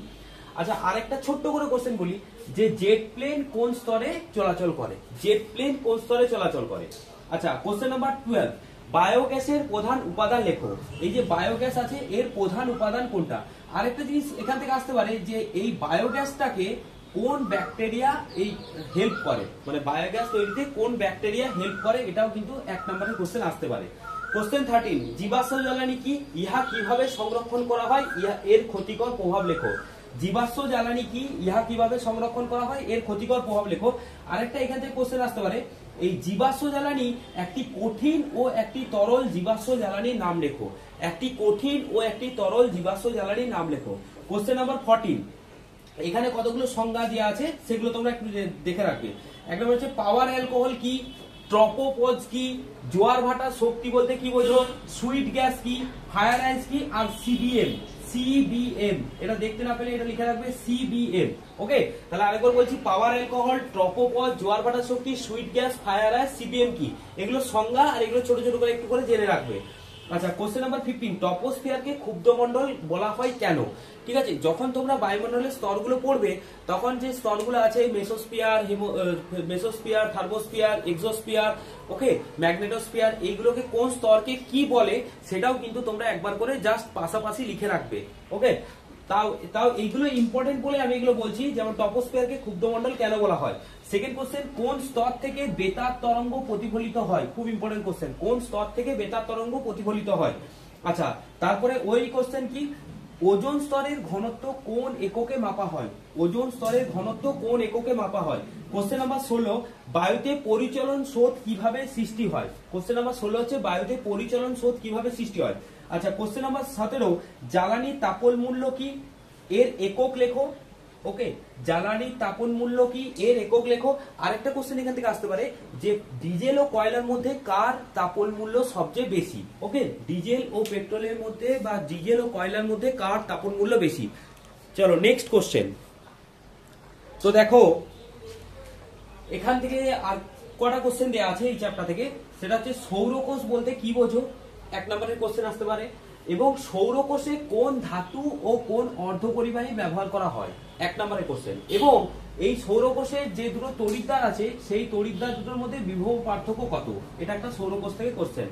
আচ্ছা, আরেকটা ছোট্ট করে কোশ্চেন বলি, যে জেট প্লেন কোন স্তরে চলাচল করে, আচ্ছা, কোশ্চেন নাম্বার 12, বায়োগ্যাসের প্রধান উপাদান লেখো। এই যে বায়োগ্যাস আছে এর প্রধান উপাদান কোনটা। আরেকটা জিনিস এখান থেকে আসতে পারে যে এই বায়োগ্যাসটাকে কোন ব্যাকটেরিয়া হেল্প করে, মানে বায়োগ্যাস তৈরিতে কোন ব্যাকটেরিয়া হেল্প করে, এটাও কিন্তু 1 নম্বরের কোশ্চেন আসতে পারে। কোশ্চেন 13, জীবাশ্ম জ্বালানি কি, ইহা কিভাবে সংরক্ষণ করা হয়, এর ক্ষতিকর প্রভাব লেখো। জীবাশ্ম জ্বালানি কি, ইহা কিভাবে সংরক্ষণ করা হয়, এর ক্ষতিকর প্রভাব লেখো। আরেকটা এখান থেকে কোশ্চেন আসতে পারে, এই জীবাশ্ম জ্বালানি একটি কঠিন ও একটি তরল জীবাশ্ম জ্বালানির নাম লেখো। কোশ্চেন নাম্বার 14, এখানে কতগুলো সংজ্ঞা দেওয়া আছে সেগুলো তোমরা একটু দেখে রাখবে। এক নম্বর হচ্ছে পাওয়ার অ্যালকোহল কি, ট্রপোপজ কি, জোয়ার ভাটা শক্তি বলতে কি বোঝো, সুইট গ্যাস কি, ফায়ার আইস কি, আর সিবিএম। এটা দেখতে না পেলে এটা লিখে রাখবে সিবিএম। ওকে, তাহলে আরেকবার বলছি, পাওয়ার অ্যালকোহল, ট্রপোপজ, জোয়ার ভাটা শক্তি, sweet gas, fire ice, CBM কি, এগুলো সংজ্ঞা আর এগুলো ছোট ছোট করে একটু করে জেনে রাখবে। আচ্ছা, কোশ্চেন নাম্বার 15, ট্রপোস্ফিয়ারকে ক্ষুব্ধমণ্ডল বলা হয় কেন। ঠিক আছে, যখন তোমরা বায়ুমণ্ডলের স্তরগুলো পড়বে তখন যে স্তরগুলো আছে, মেসোস্ফিয়ার, থার্মোস্ফিয়ার, এক্সোস্ফিয়ার, ওকে, ম্যাগনেটোস্ফিয়ার, এইগুলোকে কোন স্তরকে কি বলে সেটাও কিন্তু তোমরা একবার করে জাস্ট পাশাপাশি লিখে রাখবে। ওকে, তাও এইগুলো ইম্পর্টেন্ট বলে আমি এগুলো বলছি, যেমন ট্রপোস্ফিয়ারকে ক্ষুব্ধমণ্ডল কেন বলা হয়। সেকেন্ড কোশ্চেন, কোন স্তর থেকে বেতার তরঙ্গ প্রতিফলিত হয়, খুব ইম্পর্টেন্ট কোশ্চেন, কোন স্তর থেকে বেতার তরঙ্গ প্রতিফলিত হয়। আচ্ছা, তারপরে ওই কোশ্চেন কি, ওজোন স্তরের ঘনত্ব কোন এককে মাপা হয়, কোশ্চেন নাম্বার 16, বায়ুতে পরিচলন স্রোত কিভাবে সৃষ্টি হয়। কোশ্চেন নাম্বার 16 হচ্ছে বায়ুতে পরিচলন স্রোত কিভাবে সৃষ্টি হয়। আচ্ছা কোশ্চেন নাম্বার 17, জ্বালানি তাপন মূল্য কি, এর একক লেখো। ওকে, জ্বালানি তাপন মূল্য কি, এর একক লেখো। আরেকটা কোশ্চেন এখান থেকে আসতে পারে যে ডিজেল ও কয়লার মধ্যে কার তাপন মূল্য সবচেয়ে বেশি। ওকে, ডিজেল ও পেট্রোলের মধ্যে বা ডিজেল ও কয়লার মধ্যে কার তাপন মূল্য বেশি। চলো নেক্সট কোশ্চেন। তো দেখো এখান থেকে আর কটা কোশ্চেন দেওয়া আছে এই চ্যাপ্টার থেকে, সেটা হচ্ছে সৌরকোষ বলতে কি বোঝো, 1 নম্বরের কোশ্চেন আসতে পারে। এবং সৌরকোষে কোন ধাতু ও কোন অর্ধপরিবাহী ব্যবহার করা হয়, 1 নম্বরের কোশ্চেন। এবং এই সৌরকোষে যে দুটো তড়িৎদ্বার আছে সেই তড়িৎদ্বার দুটোর মধ্যে বিভব পার্থক্য কত, এটা একটা সৌরকোষ থেকে কোশ্চেন।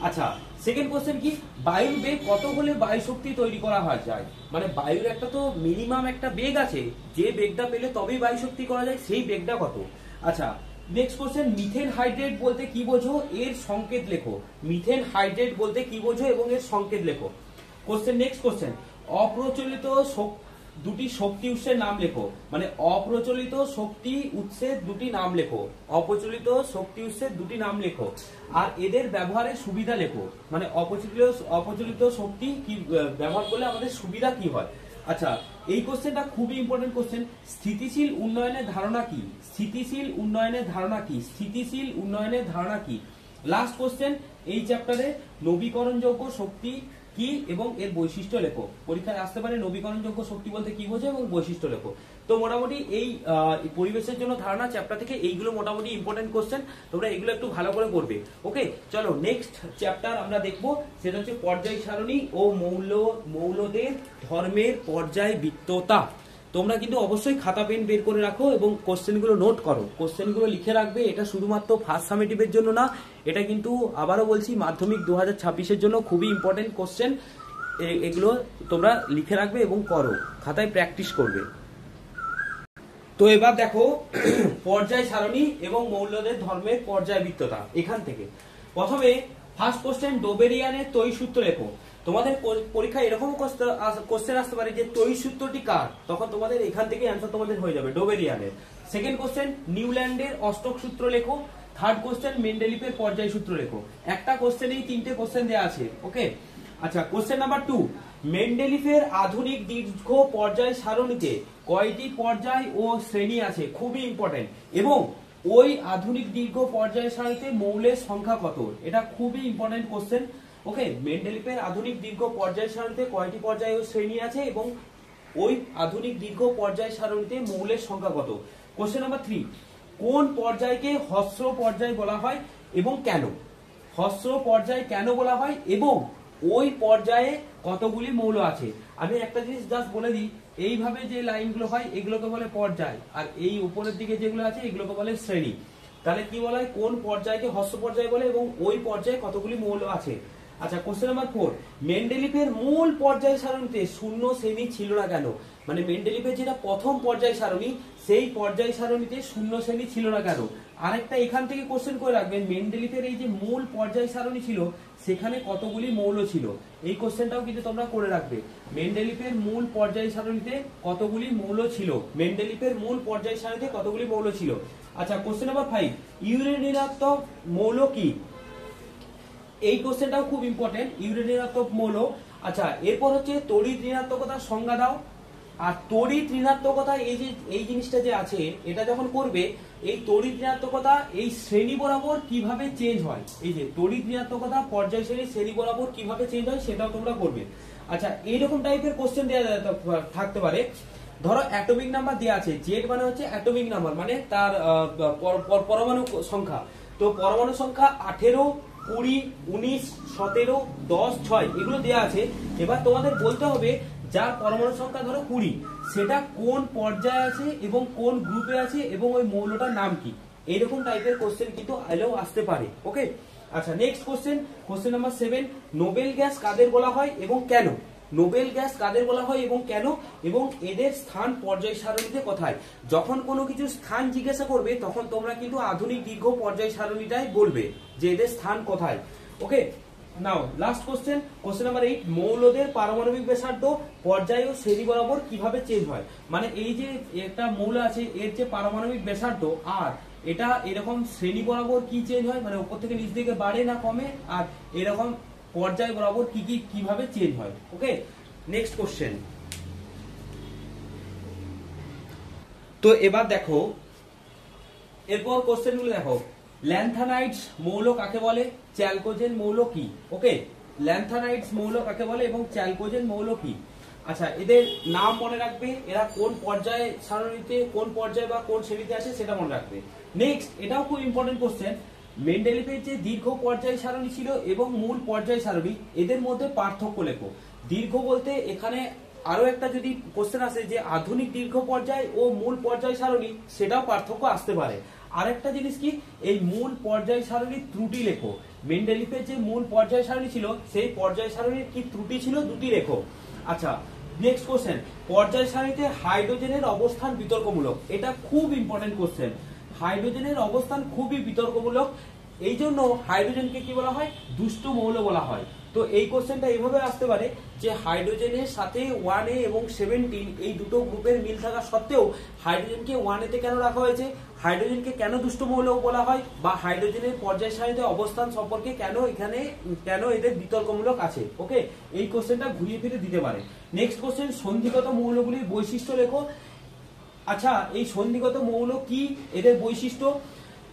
আচ্ছা সেকেন্ড কোশ্চেন কি, বায়ুর বেগ কত হলে বায়ু শক্তি তৈরি করা হয় যায়, মানে বায়ুর একটা তো মিনিমাম একটা বেগ আছে, যে বেগটা পেলে তবেই বায়ু শক্তি করা যায়, সেই বেগটা কত। আচ্ছা নেক্সট কোশ্চেন, মিথেন হাইড্রেট বলতে কি বোঝো, এর সংকেত লেখো। মিথেন হাইড্রেট বলতে কি বোঝো এবং এর সংকেত লেখো। কোশ্চেন নেক্সট কোশ্চেন, অপ্রচলিত দুটি শক্তি উৎসের নাম লেখো, মানে অপ্রচলিত শক্তি উৎসের দুটি নাম লেখো। অপ্রচলিত শক্তি উৎসের দুটি নাম লেখো আর এদের ব্যবহারের সুবিধা লেখো, মানে অপ্রচলিত শক্তি কি ব্যবহার করলে আমাদের সুবিধা কি হয়। আচ্ছা এই কোশ্চেনটা খুবই ইম্পর্টেন্ট কোশ্চেন, স্থিতিশীল উন্নয়নের ধারণা কি, স্থিতিশীল উন্নয়নের ধারণা কি, স্থিতিশীল উন্নয়নের ধারণা কি। লাস্ট কোশ্চেন এই চ্যাপ্টারে, নবীকরণযোগ্য শক্তি কি এবং এর বৈশিষ্ট্য লেখো। পরীক্ষায় আসতে পারে নবীকরণযোগ্য শক্তি বলতে কি বোঝো এবং বৈশিষ্ট্য লেখো। তো মোটামুটি এই পরিবেশের জন্য ধারণা চ্যাপ্টার থেকে এইগুলো মোটামুটি ইম্পর্টেন্ট কোশ্চেন, তোমরা এগুলো একটু ভালো করে করবে। ওকে চলো নেক্সট চ্যাপ্টার আমরা দেখবো, সেটা হচ্ছে পর্যায় সারণী ও মৌলদের ধর্মের পর্যায়বৃত্ততা। তোমরা কিন্তু অবশ্যই খাতা পেন বের করে রাখো এবং কোশ্চেনগুলো নোট করো, কোশ্চেনগুলো লিখে রাখবে। এটা শুধুমাত্র ফার্স্ট সামেটিভের জন্য না, এটা কিন্তু আবারও বলছি মাধ্যমিক 2026-এর জন্য খুবই ইম্পর্টেন্ট কোশ্চেন। এগুলো তোমরা লিখে রাখবে এবং করো, খাতায় প্র্যাকটিস করবে। তো এবার দেখো পর্যায় সারণী এবং মৌলদের ধর্মের পর্যায়বৃত্ততা। এখান থেকে প্রথমে ফার্স্ট কোশ্চেন, ডোবেরিয়ানের তৈ সূত্র লেখো। তোমাদের পরীক্ষায় এরকম কোশ্চেন আসতে পারে যে তৈ সূত্রটি কার, তখন তোমাদের এখান থেকে অ্যান্সার তোমাদের হয়ে যাবে ডোবেরিয়ানের। সেকেন্ড কোশ্চেন, নিউল্যান্ডের অষ্টক সূত্র লেখো। থার্ড কোশ্চেন, মেন্ডেলিফের পর্যায় সূত্র লেখো। একটা কোশ্চেনেই 3টে কোশ্চেন দেওয়া আছে। ওকে আচ্ছা কোশ্চেন নাম্বার 2, মেন্ডেলিফের আধুনিক দীর্ঘ পর্যায় সারণীতে কয়টি পর্যায় ও শ্রেণী আছে, খুবই ইম্পর্টেন্ট। এবং ওই আধুনিক দীর্ঘ পর্যায় সারণীতে মৌলের সংখ্যা কত, এটা খুবই ইম্পর্টেন্ট কোশ্চেন। ওকে, মেন্ডেলিফের আধুনিক দীর্ঘ পর্যায় সারণীতে কয়টি পর্যায় ও শ্রেণী আছে এবং ওই আধুনিক দীর্ঘ পর্যায় সারণীতে মৌলের সংখ্যা কত। কোশ্চেন নাম্বার 3, কোন পর্যায়কে হ্রস্ব পর্যায় বলা হয় এবং কেন, হ্রস্ব পর্যায় কেন বলা হয় এবং ওই পর্যায়ে কতগুলি মৌল আছে। আমি একটা জিনিস জাস্ট বলে দিই, এইভাবে যে লাইনগুলো হয় এগুলোকে বলে পর্যায়, আর এই উপরের দিকে যেগুলো আছে এগুলোকে বলে শ্রেণী। তাহলে কি বলা হয়, কোন পর্যায়কে হ্রস্ব পর্যায় বলে এবং ওই পর্যায়ে কতগুলি মৌল আছে। আচ্ছা কোশ্চেন নাম্বার 4, মেন্ডেলিফের মূল পর্যায় সারণীতে শূন্য শ্রেণী ছিল না কেন, মানে মেন্ডেলিফের যেটা প্রথম পর্যায় সারণী সেই পর্যায় সারণীতে শূন্য শ্রেণী ছিল না কেন। আরেকটা এখান থেকে কোশ্চেন করে রাখবেন, মেন্ডেলিফের এই যে মূল পর্যায় সারণী ছিল সেখানে কতগুলি মৌল ছিল, এই কোশ্চেনটাও কিন্তু তোমরা করে রাখবে। মেন্ডেলিফের মূল পর্যায় সারণীতে কতগুলি মৌল ছিল, মেন্ডেলিফের মূল পর্যায় সারণীতে কতগুলি মৌল ছিল। আচ্ছা কোশ্চেন নাম্বার 5, ইউরেন ঋণাত্মক মৌল কি, এই কোশ্চেনটাও খুব ইম্পর্টেন্ট, ইউরেন ঋণাত্মক মৌল। আচ্ছা এরপর হচ্ছে তড়িৎ ঋণাত্মকতার সংজ্ঞা দাও। আর তড়িৎ ঋণাত্মকতা এই জিনিসটা যে আছে এটা যখন করবে, এই তড়িৎ ঋণাত্মকতা এই শ্রেণী বরাবর কিভাবে চেঞ্জ হয়, এই যে তড়িৎ ঋণাত্মকতা পর্যায় শ্রেণী বরাবর কিভাবে চেঞ্জ হয় সেটাও তোমরা করবে। আচ্ছা এইরকম টাইপের কোশ্চেন দেওয়া থাকতে পারে, ধরো অ্যাটমিক নাম্বার দেওয়া আছে, জেড মানে হচ্ছে অ্যাটমিক নাম্বার, মানে তার পরমাণু সংখ্যা। তো পরমাণু সংখ্যা 18, 20, 19, 17, 10, 6 এগুলো দেওয়া আছে। এবার তোমাদের বলতে হবে যার পরমাণু সংখ্যা ধরো 20 সেটা কোন পর্যায়ে আছে এবং কোন গ্রুপে আছে এবং ওই মৌলটার নাম কি, এইরকম টাইপের কোশ্চেন কিন্তু এলেও আসতে পারে। ওকে আচ্ছা next question, question number 7, noble gas কাদের বলা হয় এবং কেন, নোবেল গ্যাস কাদের বলা হয় এবং কেন, এবং এদের স্থান পর্যায় সারণীতে কোথায়। যখন কোনো কিছু স্থান জিজ্ঞাসা করবে তখন তোমরা কিন্তু আধুনিক দীর্ঘ পর্যায় সারণীটাই বলবে যে এদের স্থান কোথায়। ওকে নাও লাস্ট কোশ্চেন, কোশ্চেন নাম্বার 8, মৌলদের পারমাণবিক ব্যাসার্ধ পর্যায় ও শ্রেণী বরাবর কিভাবে চেঞ্জ হয়, মানে এই যে একটা মৌল আছে এর যে পারমাণবিক ব্যাসার্ধ আর এটা এরকম শ্রেণী বরাবর কি চেঞ্জ হয়, মানে উপর থেকে নিচ দিকে বাড়ে না কমে, আর এরকম পর্যায় বরাবর কিভাবে চেঞ্জ হয়। ওকে, নেক্সট কোশ্চেন। তো এবার দেখো, এরপর কোশ্চেন গুলো দেখো, ল্যান্থানাইডস মৌল কাকে বলে, চ্যালকোজেন মৌল কি। ওকে, ল্যান্থানাইডস মৌল কাকে বলে এবং চ্যালকোজেন মৌল কি। আচ্ছা, এদের নাম মনে রাখবে, এরা কোন পর্যায়ে সারণীতে, কোন পর্যায়ে বা কোন শ্রেণীতে আছে সেটা মনে রাখবে। নেক্সট, এটাও খুব ইম্পর্টেন্ট কোশ্চেন, মেন্ডেলিভের যে দীর্ঘ পর্যায় সারণী ছিল এবং মূল পর্যায় সারণী, এদের মধ্যে পার্থক্য লেখো। দীর্ঘ বলতে এখানে আরো একটা যদি কোশ্চেন আসে যে আধুনিক দীর্ঘ পর্যায় ও মূল পর্যায় সারণী, সেটাও পার্থক্য আসতে পারে। আরেকটা জিনিস কি, এই মূল পর্যায় সারণীর ত্রুটি লেখো। মেন্ডেলিভের যে মূল পর্যায় সারণী ছিল, সেই পর্যায় সারণীর কি ত্রুটি ছিল, দুটি লেখো। আচ্ছা, নেক্সট কোশ্চেন, পর্যায় সারণীতে হাইড্রোজেনের অবস্থান বিতর্কমূলক। এটা খুব ইম্পর্টেন্ট কোশ্চেন। হাইড্রোজেনের অবস্থান খুবই বিতর্কমূলক, এই জন্য হাইড্রোজেনকে কি বলা হয়, দুষ্ট মৌল বলা হয়। তো এই কোশ্চেনটা এইভাবে আসতে পারে যে হাইড্রোজেনের সাথে 1A এবং 17 এই দুটো গ্রুপের মিল থাকা সত্ত্বেও হাইড্রোজেনকে 1A তে কেন রাখা হয়েছে, হাইড্রোজেনকে কেন দুষ্ট মৌল বলা হয়, বা হাইড্রোজেনের পর্যায় সারণীতে অবস্থান সম্পর্কে কেন এদের বিতর্কমূলক আছে। ওকে, এই কোশ্চেনটা ঘুরিয়ে ফিরে দিতে পারে। নেক্সট কোশ্চেন, সন্ধিগত মৌলগুলির বৈশিষ্ট্য লেখো। আচ্ছা, এই সন্ধিগত মৌল কি, এদের বৈশিষ্ট্য।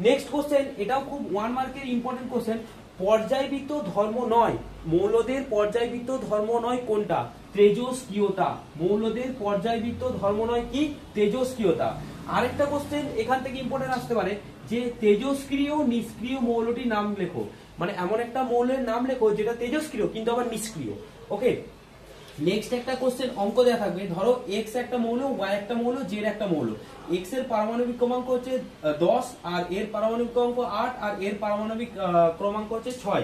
নেক্সট কোশ্চেন, এটাও খুব 1 মার্কের ইম্পর্টেন্ট কোশ্চেন, পর্যায়বৃত্ত ধর্ম নয় মৌলদের পর্যায়বৃত্ত ধর্ম নয় কোনটা, তেজস্ক্রিয়তা। মৌলদের পর্যায়বৃত্ত ধর্ম নয় কি, তেজস্ক্রিয়তা। আরেকটা কোশ্চেন এখান থেকে ইম্পর্টেন্ট আসতে পারে যে তেজস্ক্রিয় নিষ্ক্রিয় মৌলটির নাম লেখো। মানে এমন একটা মৌলের নাম লেখো যেটা তেজস্ক্রিয় কিন্তু আবার নিষ্ক্রিয়। ওকে, নেক্সট একটা কোশ্চেন অঙ্ক দেওয়া থাকবে, ধরো এক্স একটা মৌল, ওয়াই একটা মৌল, জেড একটা মৌল। এক্স এর পারমাণবিক ক্রমাঙ্ক হচ্ছে 10, আর এর পারমাণবিক ক্রমাঙ্ক 8, আর এর পারমাণবিক ক্রমাঙ্ক হচ্ছে 6।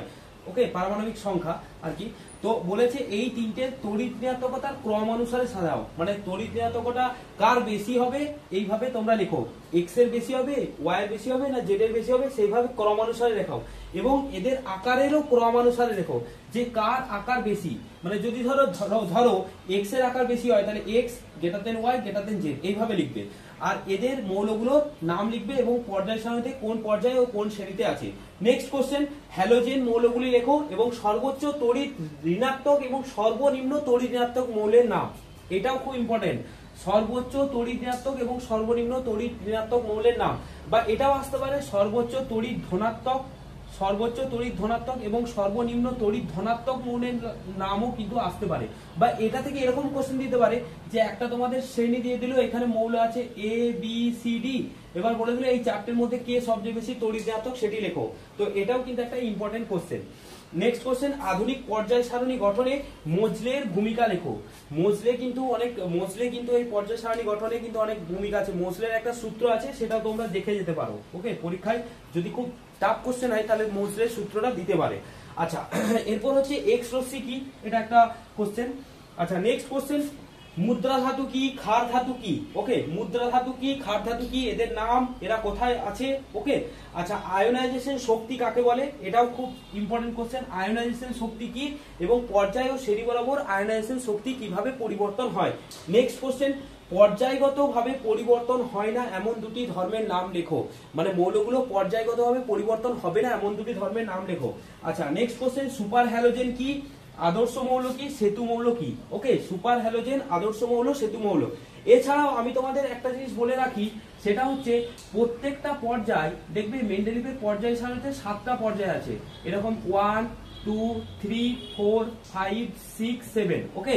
ওকে, পারমাণবিক সংখ্যা আর কি। তো বলেছে এই তিনটে তড়িৎ ঋণাত্মকতার ক্রম অনুসারে সাজাও। মানে তড়িৎ ঋণাত্মকতা কার বেশি হবে এইভাবে তোমরা লেখো, এক্স এর বেশি হবে, ওয়াই এর বেশি হবে না জেড এর বেশি হবে, সেইভাবে ক্রম অনুসারে লেখাও। এবং এদের আকারেরও ক্রম অনুসারে লেখো যে কার আকার বেশি। মানে যদি ধরো এক্স এর আকার বেশি হয় তাহলে x greater than y greater than z, এইভাবে লিখবে। আর এদের মৌলগুলোর নাম লিখবে এবং পর্যায় সারণীতে কোন পর্যায়ে ও কোন শ্রেণীতে আছে। নেক্সট কোশ্চেন, হ্যালোজেন মৌলগুলি লেখো এবং সর্বোচ্চ তড়িৎ ঋণাত্মক এবং সর্বনিম্ন তড়িৎ ঋণাত্মক মৌলের নাম। এটাও খুব ইম্পর্টেন্ট, সর্বোচ্চ তড়িৎ ঋণাত্মক এবং সর্বনিম্ন তড়িৎ ঋণাত্মক মৌলের নাম। বা এটাও আসতে পারে সর্বোচ্চ তড়িৎ ধনাত্মক এবং সর্বনিম্ন তড়িৎ ধনাত্মক মৌলের নামও কিন্তু আসতে পারে। বা এটা থেকে এরকম কোশ্চেন দিতে পারে যে একটা তোমাদের শ্রেণী দিয়ে দিল, এখানে মৌল আছে এ বি সি ডি, এবার বলে দিল এই চারটের মধ্যে কে সবচেয়ে বেশি তড়িৎ ঋণাত্মক সেটি লেখো। তো এটাও কিন্তু একটা ইম্পর্টেন্ট কোশ্চেন। নেক্সট কোশ্চেন, আধুনিক পর্যায় সারণী গঠনে মোজলের ভূমিকা লেখো। মোজলে কিন্তু এই পর্যায় সারণী গঠনে কিন্তু অনেক ভূমিকা আছে। মোজলের একটা সূত্র আছে, সেটা তোমরা দেখে যেতে পারো। ওকে, পরীক্ষায় যদি খুব টাফ কোশ্চেন হয় তাহলে মোজলের সূত্রটা দিতে পারে। আচ্ছা, এরপর হচ্ছে এক্স রশ্মি কি, এটা একটা কোশ্চেন। আচ্ছা, নেক্সট কোশ্চেন, মুদ্রা ধাতু কি, ক্ষার ধাতু কি। ওকে, মুদ্রা ধাতু কি, ক্ষার ধাতু কি, এদের নাম, এরা কোথায় আছে। ওকে, আচ্ছা, আয়োনাইজেশন শক্তি কাকে বলে, এটাও খুব ইম্পর্টেন্ট কোশ্চেন। আয়োনাইজেশন শক্তি কি এবং পর্যায় ও শ্রেণী বরাবর আয়োনাইজেশন শক্তি কিভাবে পরিবর্তন হয়। নেক্সট কোশ্চেন, পর্যায়গতভাবে পরিবর্তন হয় না এমন দুটি ধর্মের নাম লেখো। মানে মৌলগুলো পর্যায়গতভাবে পরিবর্তন হবে না এমন দুটি ধর্মের নাম লেখো। আচ্ছা, নেক্সট কোশ্চেন, সুপার হ্যালোজেন কি, আদর্শ মৌল কি, সেতু মৌল কি। ওকে, সুপার হ্যালোজেন, আদর্শ মৌল, সেতু মৌল। এছাড়াও আমি তোমাদের একটা জিনিস বলে রাখি, সেটা হচ্ছে প্রত্যেকটা পর্যায় দেখবে মেন্ডেলিভের পর্যায় সারণীতে 7টা পর্যায় আছে, এরকম 1 2 3 4 5 6 7। ওকে,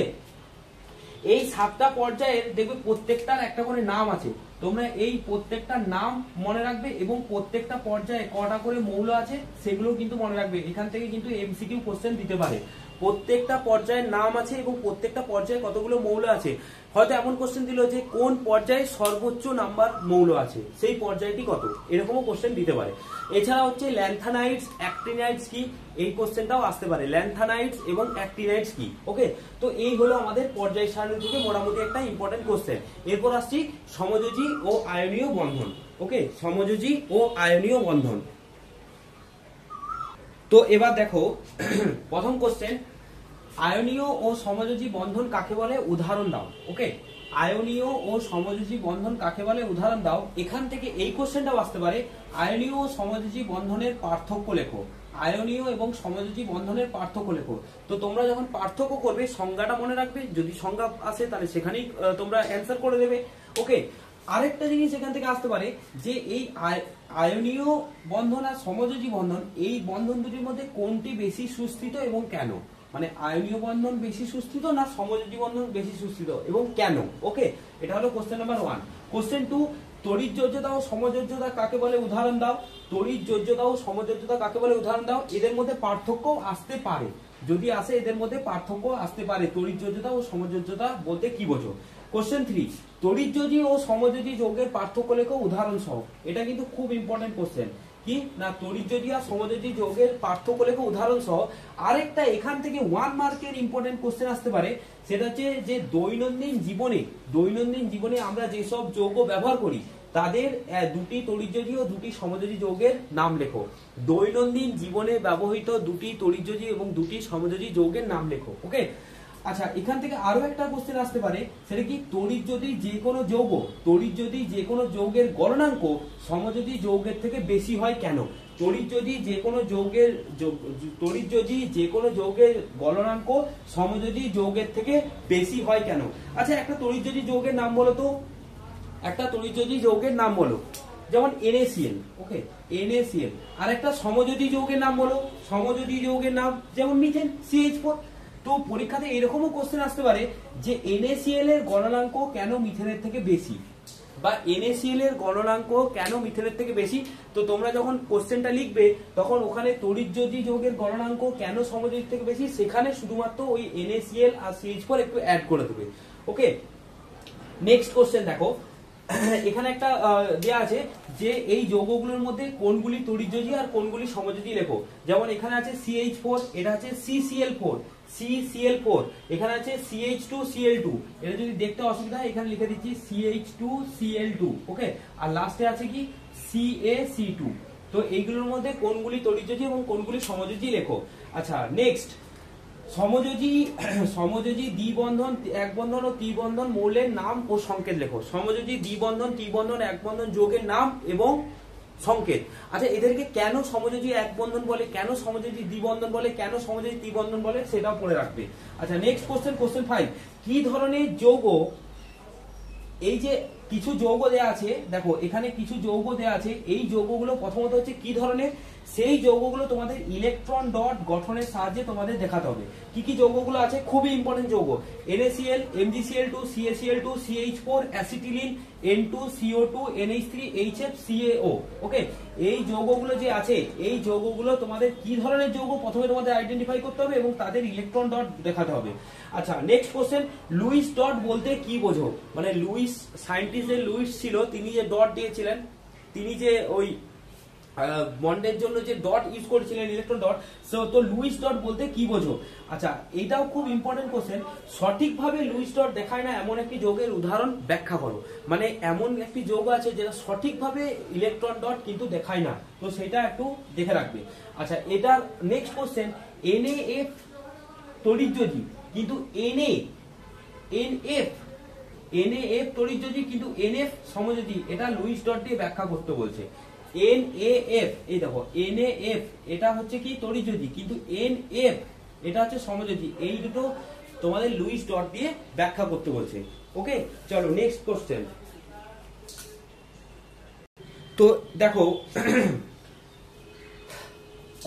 এই 7টা পর্যায়ের দেখবে প্রত্যেকটার একটা করে নাম আছে। তোমরা এই প্রত্যেকটার নাম মনে রাখবে এবং প্রত্যেকটা পর্যায়ে কটা করে মৌল আছে সেগুলো কিন্তু মনে রাখবে। এখান থেকে কিন্তু এমসিকিউ কোশ্চেন দিতে পারে। প্রত্যেকটা পর্যায়ের নাম আছে এবং প্রত্যেকটা পর্যায়ে কতগুলো মৌল আছে। হয়তো এমন কোশ্চেন দিল যে কোন পর্যায়ে সর্বোচ্চ নাম্বার মৌল আছে, সেই পর্যায়টি কত, এরকমও কোশ্চেন দিতে পারে। এছাড়া হচ্ছে ল্যান্থানাইডস, অ্যাক্টিনাইডস কি, এই কোশ্চেনটাও আসতে পারে, ল্যান্থানাইডস এবং অ্যাক্টিনাইডস কি। ওকে, তো এই হলো আমাদের পর্যায় সারণী থেকে মোটামুটি একটা ইম্পর্টেন্ট কোশ্চেন। এরপর আসছি সমযোজী ও আয়নীয় বন্ধন। ওকে, সমযোজী ও আয়নীয় বন্ধন। তো এবার দেখো প্রথম কোশ্চেন, আয়নীয় ও সমযোজী বন্ধন কাকে বলে, উদাহরণ দাও। ওকে, আয়নীয় ও সমযোজী বন্ধন কাকে বলে, উদাহরণ দাও। এখান থেকে এই কোশ্চেনটাও আসতে পারে, আয়নীয় ও সমযোজী বন্ধনের পার্থক্য লেখো। আয়নীয় এবং সমযোজী বন্ধনের পার্থক্য লেখো। তো তোমরা যখন পার্থক্য করবে সংজ্ঞাটা মনে রাখবে, যদি সংজ্ঞা আসে তাহলে সেখানেই তোমরা অ্যান্সার করে দেবে। ওকে, আরেকটা জিনিস এখান থেকে আসতে পারে যে এই আয়নীয় বন্ধন আর সমযোজী বন্ধন, এই বন্ধন দুটির মধ্যে কোনটি বেশি সুস্থিত এবং কেন? মানে আয়নীয় বন্ধন বেশি সুস্থিত না সমযোজী বন্ধন বেশি সুস্থিত এবং কেন? ওকে, এটা হলো কোশ্চেন নাম্বার 1। কোশ্চেন 2, তড়িৎ যোজ্যতা ও সমযোজ্যতা কাকে বলে উদাহরণ দাও। তড়িৎ যোজ্যতা ও সমযোজ্যতা কাকে বলে উদাহরণ দাও। এদের মধ্যে পার্থক্য আসতে পারে, যদি আসে এদের মধ্যে পার্থক্য আসতে পারে। তড়িৎ যোজ্যতা ও সমযোজ্যতা বলতে কি বোঝো? কোশ্চেন 3, তড়িৎযোজী ও সমযোজী যৌগের পার্থক্য লেখো উদাহরণ সহ। এটা কিন্তু খুব ইম্পর্টেন্ট কোশ্চেন। কি না, তড়িৎযোজী আর সমযোজী যৌগের পার্থক্য লেখো উদাহরণ সহ। আরেকটা এখান থেকে 1 মার্কের ইম্পর্টেন্ট কোশ্চেন আসতে পারে, সেটা হচ্ছে যে দৈনন্দিন জীবনে আমরা যেসব যৌগ ব্যবহার করি তাদের দুটি তড়িৎযোজী ও দুটি সমযোজী যৌগের নাম লেখো। দৈনন্দিন জীবনে ব্যবহৃত দুটি তড়িৎযোজী এবং দুটি সমযোজী যৌগের নাম লেখো। ওকে, আচ্ছা এখান থেকে আরো একটা কোশ্চেন আসতে পারে, সেটা কি তড়িৎযোজী যে কোনো যৌগের গলনাঙ্ক সমযোজী যৌগের থেকে বেশি হয় কেন? তড়িৎযোজী যে কোনো যৌগের গলনাঙ্ক সমযোজী যৌগের থেকে বেশি হয় কেন? আচ্ছা একটা তড়িৎযোজী যৌগের নাম বলো তো, যেমন NaCl। ওকে, NaCl। আর একটা সমযোজী যৌগের নাম বলো, যেমন মিথেন, CH4। তো পরীক্ষাতে এরকমও কোশ্চেন আসতে পারে যে NaCl এর গলনাঙ্ক কেন মিথেনের থেকে বেশি, বা NaCl এর গলনাঙ্ক কেন মিথেনের থেকে বেশি। তো তোমরা যখন কোশ্চেনটা লিখবে তখন ওখানে তড়িৎযোজী যৌগের গলনাঙ্ক কেন সমযোজীর থেকে বেশি, সেখানে শুধুমাত্র ওই NaCl আর CH4 একটু অ্যাড করে দেবে। ওকে, নেক্সট কোশ্চেন দেখো, এখানে একটা দেয়া আছে যে এই যৌগগুলোর মধ্যে কোনগুলি তড়িৎযোজী আর কোনগুলি সমযোজী লেখো। যেমন এখানে আছে CH4, এটা আছে CCl4, এখানে আছে CH2Cl2। এটা যদি দেখতে অসুবিধা হয় এখানে লিখে দিচ্ছি CH2Cl2। ওকে, আর লাস্টে আছে কি CaC2। তো এইগুলোর মধ্যে কোনগুলি তড়িৎযোজী এবং কোনগুলি সমযোজী লেখো। আচ্ছা নেক্সট, সমযোজী দ্বিবন্ধন, এক বন্ধন ও ত্রিবন্ধন মৌলের নাম ও সংকেত লেখো। সমযোজী দ্বিবন্ধন, ত্রিবন্ধন, এক বন্ধন যৌগের নাম এবং সংকেত। আচ্ছা এদেরকে কেন সমযোজী এক বন্ধন বলে, কেন সমযোজী দ্বিবন্ধন বলে, কেন সমযোজী ত্রিবন্ধন বলে, সেটাও পড়ে রাখবে। আচ্ছা নেক্সট কোশ্চেন, কোশ্চেন 5, কি ধরনের যৌগ, এই যে কিছু যৌগ দেয়া আছে, দেখো এখানে কিছু যৌগ দেয়া আছে, এই যৌগগুলো প্রথমত হচ্ছে কি ধরনের, সেই যৌগগুলো তোমাদের ইলেকট্রন ডট গঠনের সাহায্যে তোমাদের দেখাতে হবে। কি কি যৌগগুলো আছে, খুবই ইম্পর্টেন্ট যৌগ, NaCl, MgCl2, CaCl2, CH4, acetylene, N2CO2, NH3, HF, CaO। ওকে, এই যৌগগুলো যে আছে, এই যৌগগুলো তোমাদের কি ধরনের যৌগ প্রথমে তোমাদের আইডেন্টিফাই করতে হবে এবং তাদের ইলেকট্রন ডট দেখাতে হবে। আচ্ছা নেক্সট কোশ্চেন, লুইস ডট বলতে কি বোঝো? মানে লুইস, সায়েন্টিস্ট যে লুইস ছিল তিনি যে ডট দিয়েছিলেন, তিনি যে ওই বন্ডের জন্য যে ডট ইউজ করেছিলেন, ইলেকট্রন ডট, তো লুইস ডট বলতে কি বোঝো? আচ্ছা এটাও খুব ইম্পর্টেন্ট কোশ্চেন, সঠিকভাবে লুইস ডট দেখায় না এমন একটি যৌগের উদাহরণ ব্যাখ্যা করো। মানে এমন একটি যৌগ আছে যেটা সঠিকভাবে ইলেকট্রন ডট কিন্তু দেখায় না, তো সেটা একটু দেখে রাখবে। আচ্ছা এটার নেক্সট কোশ্চেন, NaF তড়িৎযোজী কিন্তু NF তড়িৎযোজী কিন্তু NF সমযোজী, এটা লুইস ডট দিয়ে ব্যাখ্যা করতে বলছে। NaF, এই দেখো NaF এটা হচ্ছে কি তড়িৎযোজী, কিন্তু NF এটা হচ্ছে সমযোজী, এই দুটো তোমাদের লুইস ডট দিয়ে ব্যাখ্যা করতে বলছে। ওকে চলো নেক্সট কোশ্চেন। তো দেখো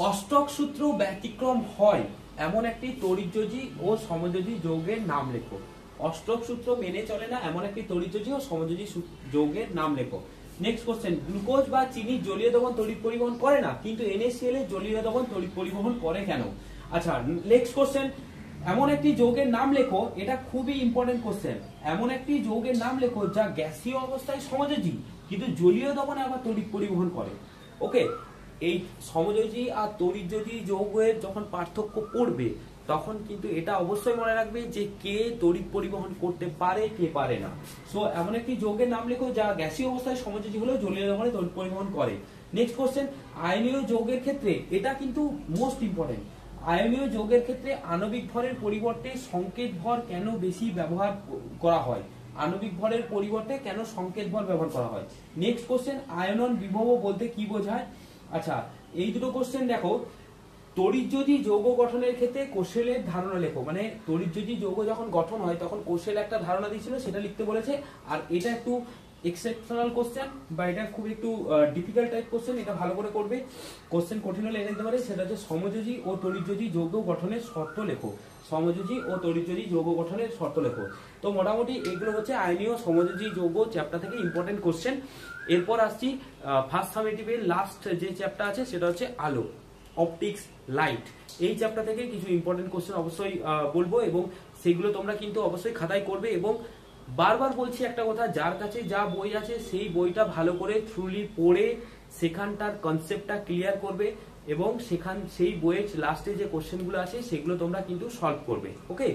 অষ্টক সূত্র ব্যতিক্রম হয় এমন একটি তড়িৎযোজী ও সমযোজী যৌগের নাম লেখো। অষ্টক সূত্র মেনে চলে না এমন একটি তড়িৎযোজী ও সমযোজী যৌগের নাম লেখো। নেক্সট কোশ্চেন, গ্লুকোজ বা চিনি জলীয় দ্রবণ তড়িৎ পরিবহন করে না কিন্তু NaCl এর জলীয় দ্রবণ তড়িৎ পরিবহন করে কেন? আচ্ছা নেক্সট কোশ্চেন, এমন একটি যৌগের নাম লেখো, এটা খুবই ইম্পর্টেন্ট কোশ্চেন, এমন একটি যৌগের নাম লেখো যা গ্যাসীয় অবস্থায় সমযোজী কিন্তু জলীয় দ্রবণে আবার তড়িৎ পরিবহন করে। ওকে, এই সমযোজী আর তড়িৎযোজী যৌগের যখন পার্থক্য পড়বে তখন কিন্তু এটা অবশ্যই মনে রাখবে যে কে তড়িৎ পরিবহন করতে পারে কে পারে না। সো এমন একটি যৌগের নাম লেখো যা গ্যাসীয় অবস্থায় সমযোজী হলেও জলীয় দ্রবণে তড়িৎ পরিবহন করে। নেক্সট কোশ্চেন, আয়নীয় যৌগের ক্ষেত্রে, এটা কিন্তু মোস্ট ইম্পর্টেন্ট, আয়নীয় যৌগের ক্ষেত্রে আণবিক ভরের পরিবর্তে সংকেত ভর কেন বেশি ব্যবহার করা হয়? আণবিক ভরের পরিবর্তে কেন সংকেত ভর ব্যবহার করা হয়? নেক্সট কোশ্চেন, আয়নন বিভব বলতে কি বোঝায়? আচ্ছা এই দুটো কোশ্চেন দেখো, তড়িৎযোজী যৌগ গঠনের ক্ষেত্রে কোশেলের ধারণা লেখো। মানে তড়িৎযোজী যৌগ যখন গঠন হয় তখন কোশেল একটা ধারণা দিয়েছিল, সেটা লিখতে বলেছে। আর এটা একটু এক্সেপশনাল কোশ্চেন বা এটা খুব একটু ডিফিকাল্ট টাইপ কোশ্চেন, এটা ভালো করে করবে। কোশ্চেন কঠিন হলে এনে দিতে পারে। সেটা হচ্ছে সমযোজী ও তড়িৎযোজী যৌগ গঠনের শর্ত লেখো। সমযোজী ও তড়িৎযোজী যৌগ গঠনের শর্ত লেখো। তো মোটামুটি এগুলো হচ্ছে আয়নীয় সমযোজী যৌগ চ্যাপ্টার থেকে ইম্পর্টেন্ট কোশ্চেন। এরপর আসছি ফার্স্ট সামেটিভের লাস্ট যে চ্যাপ্টার আছে সেটা হচ্ছে আলো, অপটিক্স, লাইট। এই চ্যাপ্টার থেকে কিছু ইম্পর্টেন্ট কোশ্চেন অবশ্যই বলবো এবং সেগুলো তোমরা কিন্তু অবশ্যই খাতায় করবে। এবং বারবার বলছি একটা কথা, যার কাছে যা বই আছে সেই বইটা ভালো করে থ্রুলি পড়ে সেখানটার কনসেপ্টটা ক্লিয়ার করবে এবং সেই বইয়ের লাস্টে যে কোশ্চেনগুলো আছে সেগুলো তোমরা কিন্তু সলভ করবে। ওকে,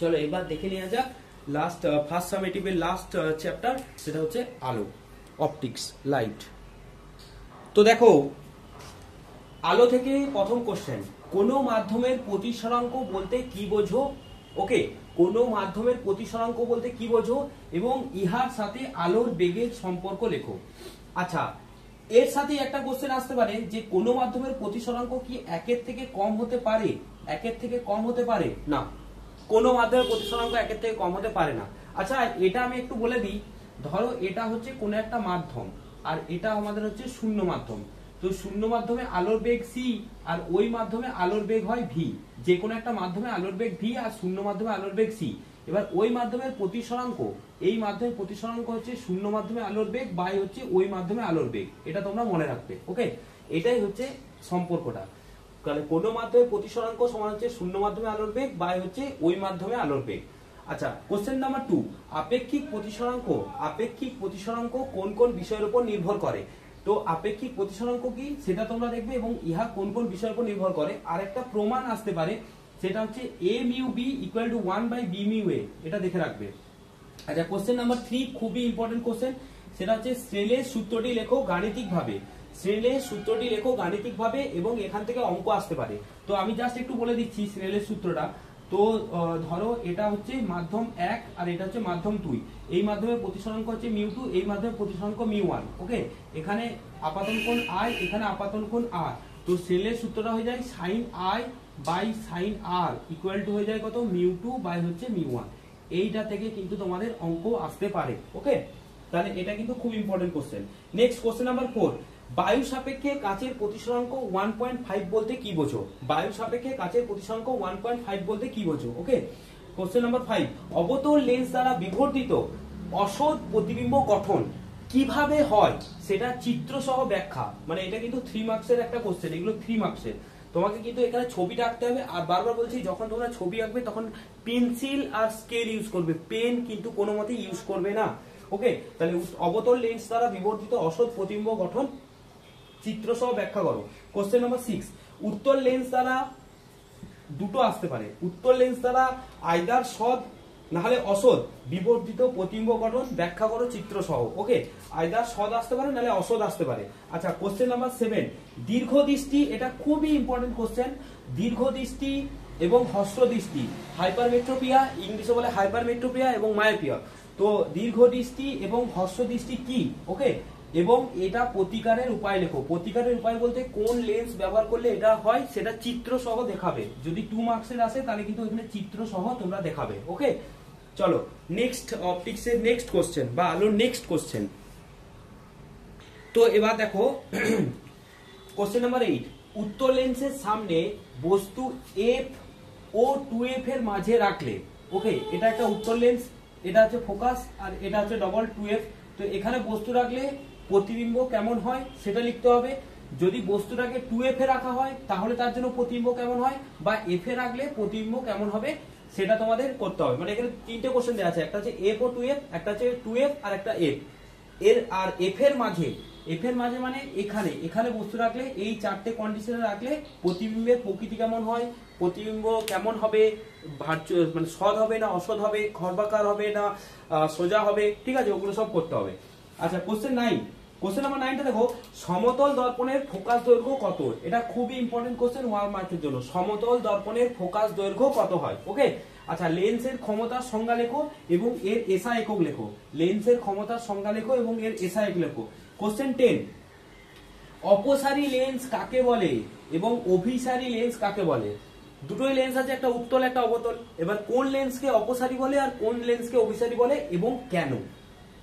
চলো এবার দেখে নেওয়া যাক লাস্ট ফার্স্ট সামেটিভের লাস্ট চ্যাপ্টার, সেটা হচ্ছে আলো, অপটিক্স, লাইট। তো দেখো আলো থেকে প্রথম কোশ্চেন, কোন মাধ্যমের প্রতিসরাঙ্ক বলতে কি বোঝো? ওকে, কোন মাধ্যমের প্রতিসরাঙ্ক বলতে কি বোঝো এবং ইহার সাথে আলোর বেগের সম্পর্ক লেখো। আচ্ছা, এর সাথে একটা কোশ্চেন আসতে পারে যে কোন মাধ্যমের প্রতিসরাঙ্ক কি 1 থেকে কম হতে পারে? 1 থেকে কম হতে পারে না, কোন মাধ্যমের প্রতিসরাঙ্ক 1 থেকে কম হতে পারে না। আচ্ছা, এটা আমি একটু বলে দিই। ধরো এটা হচ্ছে কোন একটা মাধ্যম আর এটা আমাদের হচ্ছে শূন্য মাধ্যম। তো শূন্য মাধ্যমে আলোর বেগ c আর ওই মাধ্যমে আলোর বেগ হয় v। যে কোনো একটা মাধ্যমে আলোর বেগ v আর শূন্য মাধ্যমে আলোর বেগ c। এবার ওই মাধ্যমের প্রতিসরাঙ্ক, এই মাধ্যমের প্রতিসরাঙ্ক হচ্ছে শূন্য মাধ্যমে আলোর বেগ বাই হচ্ছে ওই মাধ্যমে আলোর বেগ। এটা তোমরা মনে রাখবে। ওকে, এটাই হচ্ছে সম্পর্কটা। তাহলে কোন মাধ্যমের প্রতিসরাঙ্ক সমান হচ্ছে শূন্য মাধ্যমে আলোর বেগ বাই হচ্ছে ওই মাধ্যমে আলোর বেগ। আচ্ছা, কোশ্চেন নাম্বার 2, আপেক্ষিক প্রতিসরাঙ্ক। আপেক্ষিক প্রতিসরাঙ্ক কোন কোন বিষয়ের উপর নির্ভর করে? তো আপেক্ষিক প্রতিসরাঙ্ক কি সেটা তোমরা দেখবে এবং ইহা কোন কোন বিষয়ের উপর নির্ভর করে। আর একটা প্রমাণ আসতে পারে, সেটা হচ্ছে a mu b equal to 1 by b mu a, এটা দেখে রাখবে। আচ্ছা, কোশ্চেন নাম্বার 3 খুবই ইম্পর্টেন্ট কোশ্চেন, সেটা হচ্ছে স্নেলের সূত্রটি লেখো গাণিতিকভাবে। স্নেলের সূত্রটি লেখো গাণিতিকভাবে এবং এখান থেকে অঙ্ক আসতে পারে। তো আমি জাস্ট একটু বলে দিচ্ছি স্নেলের সূত্রটা। তো ধরো এটা হচ্ছে মাধ্যম 1 আর এটা হচ্ছে মাধ্যম 2। এই মাধ্যমের প্রতিসরাঙ্ক হচ্ছে μ2, এই মাধ্যমের প্রতিসরাঙ্ক μ1। ওকে, এখানে আপাতন কোণ i, এখানে আপাতন কোণ r। তো স্নেলের সূত্রটা হয়ে যায় sin i by sin r equal to হয়ে যায় কত? μ2 বাই হচ্ছে μ1। এইটা থেকে কিন্তু তোমাদের অঙ্ক আসতে পারে। ওকে, তাহলে এটা কিন্তু খুব important question. Next question number 4, বায়ু সাপেক্ষে কাচের প্রতিসরাঙ্ক 1.5 বলতে কি বোঝো? বায়ু সাপেক্ষে কাচের প্রতিসরাঙ্ক 1.5 বলতে কি বোঝো? ওকে, কোশ্চেন নাম্বার 5, অবতল লেন্স দ্বারা বিবর্তিত অসৎ প্রতিবিম্ব গঠন কিভাবে হয় সেটা চিত্র সহ ব্যাখ্যা। মানে এটা কিন্তু 3 মার্কসের একটা কোশ্চেন, এগুলো 3 মার্কসের। তোমাকে কিন্তু এখানে ছবিটা আঁকতে হবে। আর বারবার বলছি, যখন তোমরা ছবি আঁকবে তখন পেন্সিল আর স্কেল ইউজ করবে, পেন কিন্তু কোনো মতেই ইউজ করবে না। ওকে, তাহলে অবতল লেন্স দ্বারা বিবর্তিত অসৎ প্রতিবিম্ব গঠন চিত্র সহ ব্যাখ্যা করো। কোশ্চেন নাম্বার 6, উত্তল লেন্স দ্বারা দুটো আসতে পারে। উত্তল লেন্স দ্বারা আইদার সৎ না হলে অসৎ বিবর্তিত প্রতিবিম্ব গঠন ব্যাখ্যা করো চিত্র সহ। ওকে, আইদার সৎ আসতে পারে নাহলে অসৎ আসতে পারে। আচ্ছা, কোশ্চেন নাম্বার 7, দীর্ঘ দৃষ্টি। এটা খুবই ইম্পর্টেন্ট কোশ্চেন। দীর্ঘ দৃষ্টি এবং হ্রস্ব দৃষ্টি, হাইপারমেট্রোপিয়া, ইংলিশে বলে হাইপারমেট্রোপিয়া এবং মায়োপিয়া। তো দীর্ঘ দৃষ্টি এবং হ্রস্ব দৃষ্টি কি? ওকে, এবং এটা প্রতিকারের উপায় লেখো। প্রতিকারের উপায় বলতে কোন লেন্স ব্যবহার করলে এটা হয় সেটা চিত্র সহ দেখাবে। যদি 2 মার্কসের আসে তাহলে কিন্তু এখানে চিত্র সহ তোমরা দেখাবে। ওকে, চলো নেক্সট অপটিক্সের নেক্সট কোশ্চেন বা আলোর নেক্সট কোশ্চেন। তো এবার দেখো কোশ্চেন নাম্বার 8, উত্তল লেন্সের সামনে বস্তু f ও 2f এর মাঝে রাখলে। ওকে, এটা একটা উত্তল লেন্স, এটা হচ্ছে ফোকাস আর এটা হচ্ছে ডবল 2f। তো এখানে বস্তু রাখলে প্রতিবিম্ব কেমন হয় সেটা লিখতে হবে। যদি বস্তুটাকে 2f এ রাখা হয় তাহলে তার জন্য প্রতিবিম্ব কেমন হয়, বা f এ রাখলে প্রতিবিম্ব কেমন হবে সেটা তোমাদের করতে হবে। মানে এখানে 3টে কোশ্চেন দেওয়া আছে, একটা হচ্ছে f ও 2f, একটা হচ্ছে 2f আর একটা f এর। আর f এর মাঝে মানে এখানে বস্তু রাখলে এই 4টে কন্ডিশনে রাখলে প্রতিবিম্বের প্রকৃতি কেমন হয়, প্রতিবিম্ব কেমন হবে, মানে সৎ হবে না অসৎ হবে, খর্বাকার হবে না সোজা হবে, ঠিক আছে, ওগুলো সব করতে হবে। আচ্ছা, কোশ্চেন নাম্বার 9টা দেখো, সমতল দর্পণের ফোকাস দৈর্ঘ্য কত? এটা খুবই ইম্পর্টেন্ট কোশ্চেন 1 মার্কের জন্য। সমতল দর্পণের ফোকাস দৈর্ঘ্য কত হয়? ওকে, আচ্ছা, লেন্সের ক্ষমতার সংজ্ঞা লেখো এবং এর এসআই একক লেখো। লেন্সের ক্ষমতার সংজ্ঞা লেখো এবং এর এসআই একক লেখো। কোশ্চেন 10, অপসারী লেন্স কাকে বলে এবং অভিসারী লেন্স কাকে বলে? দুটোই লেন্স আছে, একটা উত্তল একটা অবতল। এবার কোন লেন্সকে অপসারী বলে আর কোন লেন্সকে অভিসারী বলে এবং কেন,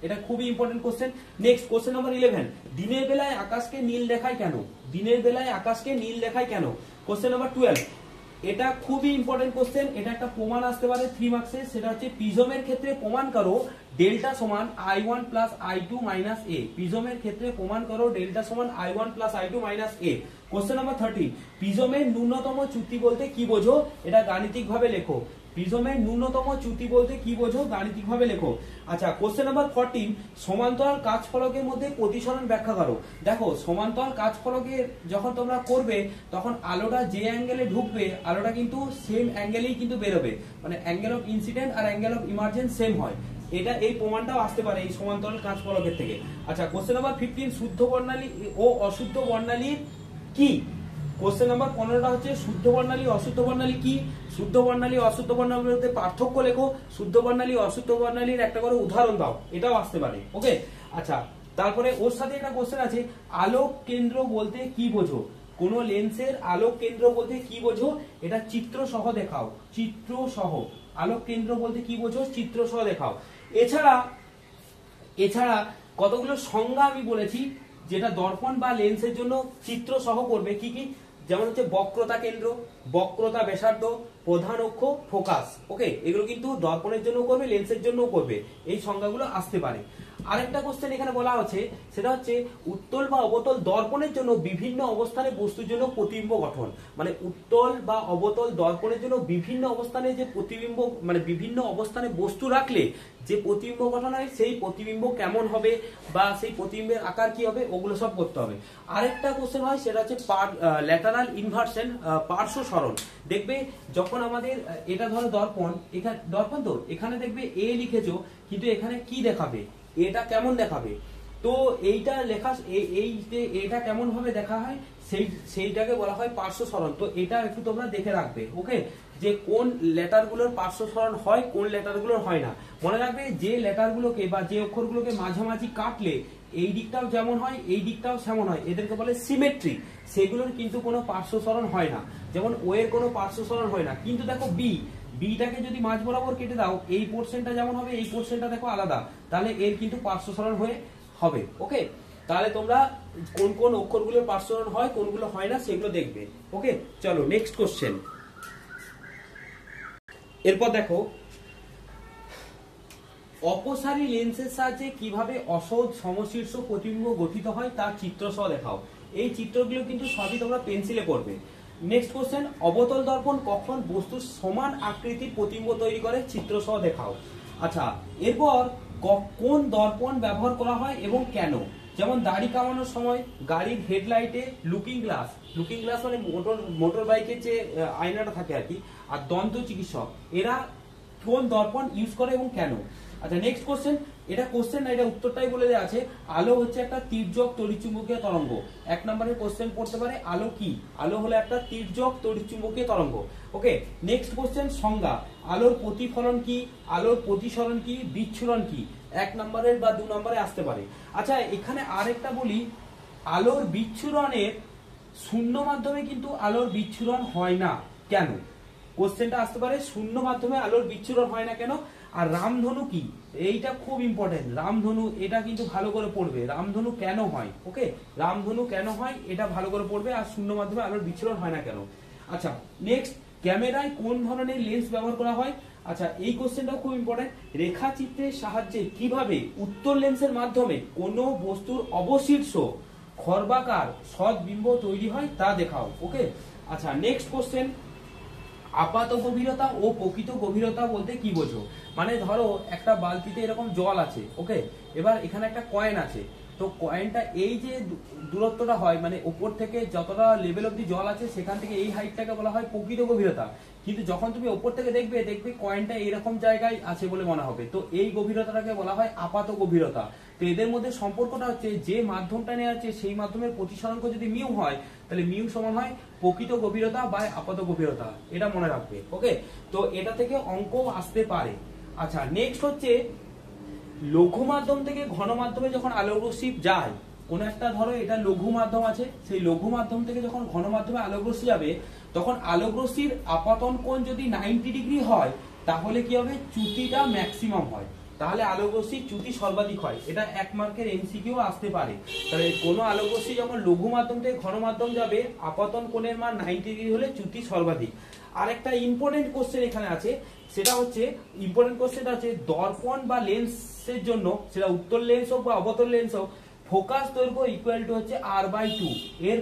এটা খুবই important question. Next question number 11, দিনের বেলায় আকাশকে নীল দেখায় কেন? দিনের বেলায় আকাশকে নীল দেখায় কেন? কোশ্চেন নাম্বার 12, এটা খুবই ইম্পর্টেন্ট কোশ্চেন, এটা একটা প্রমাণ আসতে পারে 3 মার্কসে, সেটা হচ্ছে প্রিজমের ক্ষেত্রে প্রমাণ করো ডেল্টা সমান i1 plus i2 minus a। প্রিজমের ক্ষেত্রে প্রমাণ করো ডেল্টা সমান i1 plus i2 minus a। Question number 13, প্রিজমের ন্যূনতম চ্যুতি বলতে কি বোঝো? এটা গাণিতিক ভাবে লেখো। প্রিজমের ন্যূনতম চ্যুতি বলতে কি বোঝো? গাণিতিক ভাবে লেখো। আচ্ছা, কোশ্চেন নাম্বার 14, সমান্তরাল কাচ ফলকের মধ্যে প্রতিসরণ ব্যাখ্যা করো। দেখো, সমান্তরাল কাচ ফলকে যখন তোমরা করবে তখন আলোটা যে অ্যাঙ্গেলে ঢুকবে আলোটা কিন্তু সেম অ্যাঙ্গেলেই কিন্তু বেরোবে, মানে অ্যাঙ্গেল অফ ইনসিডেন্ট আর অ্যাঙ্গেল অফ ইমার্জেন্স সেম হয়। এটা এই প্রমাণটাও আসতে পারে এই সমান্তরাল কাচ ফলকের থেকে। আচ্ছা, কোশ্চেন নাম্বার 15, শুদ্ধ বর্ণালী ও অশুদ্ধ বর্ণালীর কি? কোশ্চেন নাম্বার 15টা হচ্ছে শুদ্ধ বর্ণালী অশুদ্ধ বর্ণালী কি? শুদ্ধ বর্ণালী অশুদ্ধ বর্ণালীর মধ্যে পার্থক্য লেখো, শুদ্ধ বর্ণালী অশুদ্ধ বর্ণালীর একটা করে উদাহরণ দাও, এটাও আসতে পারে। ওকে, আচ্ছা, তারপরে ওর সাথে একটা কোশ্চেন আছে, আলোক কেন্দ্র বলতে কি বোঝো? কোন লেন্সের আলোক কেন্দ্র বলতে কি বোঝো? এটা চিত্র সহ দেখাও, চিত্র সহ। আলোক কেন্দ্র বলতে কি বোঝো? চিত্র সহ দেখাও। এছাড়া কতগুলো সংজ্ঞা আমি বলেছি যেটা দর্পণ বা লেন্সের জন্য চিত্র সহ করবে। কি কি? যেমন হচ্ছে বক্রতা কেন্দ্র, বক্রতা ব্যাসার্ধ, প্রধান অক্ষ, ফোকাস। ওকে, এগুলো কিন্তু দর্পণের জন্য করবে, লেন্সের জন্য করবে, এই সংজ্ঞাগুলো আসতে পারে। আরেকটা কোশ্চেন এখানে বলা হচ্ছে, সেটা হচ্ছে উত্তল বা অবতল দর্পণের জন্য বিভিন্ন অবস্থানে বস্তুর জন্য প্রতিবিম্ব গঠন। মানে উত্তল বা অবতল দর্পণের জন্য বিভিন্ন অবস্থানে যে প্রতিবিম্ব, মানে বিভিন্ন অবস্থানে বস্তু রাখলে যে প্রতিবিম্ব গঠন হয় সেই প্রতিবিম্ব কেমন হবে বা সেই প্রতিবিম্বের আকার কি হবে, ওগুলো সব করতে হবে। আরেকটা কোশ্চেন হয়, সেটা হচ্ছে ল্যাটারাল ইনভার্সন, পার্শ্ব সরণ। দেখবে যখন আমাদের এটা ধরো দর্পণ, এখানে দর্পণ তো এখানে দেখবে এ লিখেছো, কিন্তু এখানে কি দেখাবে, এটা কেমন দেখাবে? তো এইটা লেখা, এই যে এটা কেমন ভাবে দেখা হয় সেইটাকে বলা হয় পার্শ্ব সরণ। তো এটা একটু তোমরা দেখে রাখবে। ওকে, যে কোন লেটার গুলোর পার্শ্ব সরণ হয়, কোন লেটার গুলোর হয় না। মনে রাখবে যে লেটার গুলোকে বা যে অক্ষরগুলোকে মাঝামাঝি কাটলে এই দিকটাও যেমন হয় এই দিকটাও সেমন হয়, এদেরকে বলে সিমেট্রি। সেগুলোর কিন্তু কোনো পার্শ্ব সরণ হয় না। যেমন ও এর কোনো পার্শ্ব সরণ হয় না। কিন্তু দেখো বিটাকে যদি মাঝ বরাবর কেটে দাও, এই পোর্শনটা যেমন হবে এই পোর্শনটা দেখো আলাদা, তাহলে এর কিন্তু পার্শ্ব সরণ হয়ে হবে। ওকে, তাহলে তোমরা কোন কোন অক্ষরগুলোর পার্শ্ব সরণ হয় কোনগুলো হয় না সেগুলো দেখবে। ওকে, চলো নেক্সট কোশ্চেন। এরপর দেখো, অপসারী লেন্সের সাহায্যে কিভাবে অসৎ সমশীর্ষ প্রতিবিম্ব গঠিত হয় তার চিত্র সহ দেখাও। এই চিত্রগুলো কিন্তু সবই তোমরা পেন্সিলে করবে। নেক্সট কোশ্চেন, অবতল দর্পণ কখন বস্তুর সমান আকৃতির প্রতিবিম্ব তৈরি করে, চিত্র সহ দেখাও। আচ্ছা, এরপর কোন দর্পণ ব্যবহার করা হয় এবং কেন? যেমন দাড়ি কামানোর সময়, গাড়ির হেডলাইটে, লুকিং গ্লাস মানে মোটর বাইকের যে আয়নাটা থাকে আর কি, আর দন্ত চিকিৎসক, এরা কোন দর্পণ ইউজ করে এবং কেন? আচ্ছা, নেক্সট কোশ্চেন, এটা কোশ্চেন না, এটা উত্তরটাই বলে দেওয়া আছে। আলো হচ্ছে একটা তির্যক তড়িৎচুম্বকীয় তরঙ্গ। 1 নম্বরের কোশ্চেন পড়তে পারে, আলো কি? আলো হলো একটা তির্যক তড়িৎচুম্বকীয় তরঙ্গ। ওকে, নেক্সট কোশ্চেন, সংজ্ঞা। আলোর প্রতিফলন কি, আলোর প্রতিসরণ কি, বিচ্ছুরণ কি? 1 নম্বরের বা 2 নম্বরে আসতে পারে। আচ্ছা, এখানে আরেকটা বলি, আলোর বিচ্ছুরণের শূন্য মাধ্যমে কিন্তু আলোর বিচ্ছুরণ হয় না, কেন? কোশ্চেনটা আসতে পারে, শূন্য মাধ্যমে আলোর বিচ্ছুরণ হয় না কেন? আর রামধনু কি, এইটা খুব ইম্পর্টেন্ট। রামধনু, এটা কিন্তু ভালো করে পড়বে, রামধনু কেন হয়। ওকে, রামধনু কেন হয় এটা ভালো করে পড়বে, আর শূন্য মাধ্যমে আলোর বিচ্ছুরণ হয় না কেন। আচ্ছা, নেক্সট, ক্যামেরায় কোন ধরনের লেন্স ব্যবহার করা হয়? আচ্ছা, এই কোশ্চেনটাও খুব ইম্পর্টেন্ট। রেখাচিত্রের সাহায্যে কিভাবে উত্তল লেন্সের মাধ্যমে কোনো বস্তুর অবশীর্ষ খর্বাকার সৎবিম্ব তৈরি হয় তা দেখাও। ওকে, আচ্ছা, নেক্সট কোশ্চেন, আপাত গভীরতা ও প্রকৃত গভীরতা বলতে কি বোঝো? মানে ধরো একটা বালতিতে এরকম জল আছে, ওকে, এবার এখানে একটা কয়েন আছে, তো কয়েনটা এই যে দূরত্বটা হয়, মানে উপর থেকে যতটা লেভেল অব্দি জল আছে সেখান থেকে এই হাইটটাকে বলা হয় প্রকৃত গভীরতা। কিন্তু যখন তুমি উপর থেকে দেখবে কয়েনটা এরকম জায়গায় আছে বলে মনে হবে, তো এই গভীরতাটাকে বলা হয় আপাত গভীরতা। তো এদের মধ্যে সম্পর্কটা হচ্ছে, যে মাধ্যমটা নেওয়া আছে সেই মাধ্যমের প্রতিসরাঙ্ক যদি মিউ হয়, তাহলে মিউ সমান হয় প্রকৃত গভীরতা বা আপাত গভীরতা, এটা মনে রাখবে। ওকে, তো এটা থেকে অঙ্ক আসতে পারে। আচ্ছা, নেক্সট হচ্ছে, লঘু মাধ্যম থেকে ঘন মাধ্যমে যখন আলোক রশ্মি যায় কোন একটা ধরো এটা লঘু মাধ্যম আছে, সেই লঘু মাধ্যম থেকে যখন ঘন মাধ্যমে আলোক রশ্মি যাবে তখন আলোক রশ্মির আপাতন কোণ যদি 90 ডিগ্রি হয় তাহলে কি হবে, চ্যুতিটা ম্যাক্সিমাম হয়, তাহলে আলোক রশ্মির চ্যুতি সর্বাধিক হয়। এটা 1 মার্কের এমসিকিউ আসতে পারে। তাহলে কোন আলোক রশ্মি যখন লঘু মাধ্যম থেকে ঘন মাধ্যম যাবে আপাতন কোণের মান 90 ডিগ্রি হলে চ্যুতি সর্বাধিক। আর একটা ইম্পর্টেন্ট কোশ্চেন এখানে আছে, সেটা হচ্ছে ইম্পর্টেন্ট কোশ্চেনটা হচ্ছে দর্পণ বা লেন্সের জন্য, সেটা উত্তল লেন্স হোক বা অবতল লেন্স হোক, ফোকাস দৈর্ঘ্য ইকুয়াল টু হচ্ছে r/2 এর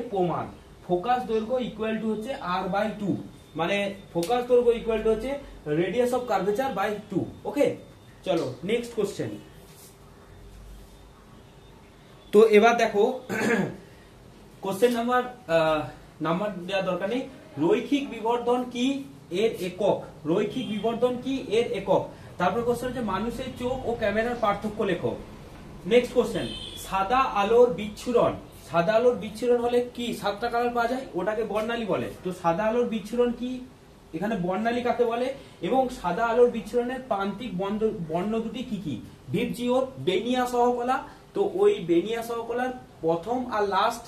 প্রমাণ, ফোকাস দৈর্ঘ্য ইকুয়াল টু হচ্ছে r/2, মানে ফোকাস দৈর্ঘ্য ইকুয়াল টু হচ্ছে রেডিয়াস অফ কার্ভেচার বাই 2। ওকে, চলো নেক্সট কোশ্চেন। তো এবার দেখো কোশ্চেন নাম্বার দেওয়ার দরকার নেই। রৈখিক বিবর্ধন কি এর একক, রৈখিক বিবর্ধন কি এর একক। তারপর কোশ্চেন হচ্ছে মানুষের চোখ ও ক্যামেরার পার্থক্য লেখো। নেক্সট কোশ্চেন, সাদা আলোর বিচ্ছুরণ, সাদা আলোর বিচ্ছুরণ হলে কি 7টা কালার পাওয়া যায়, ওটাকে বর্ণালী বলে। তো সাদা আলোর বিচ্ছুরণ কি, এখানে বর্ণালী কাকে বলে, এবং সাদা আলোর বিচ্ছুরণের প্রান্তিক বর্ণ দুটি কি কি, ভিবজিওর, বেনিয়া সহকলা। তো ওই বেনিয়া সহকলার প্রথম আর লাস্ট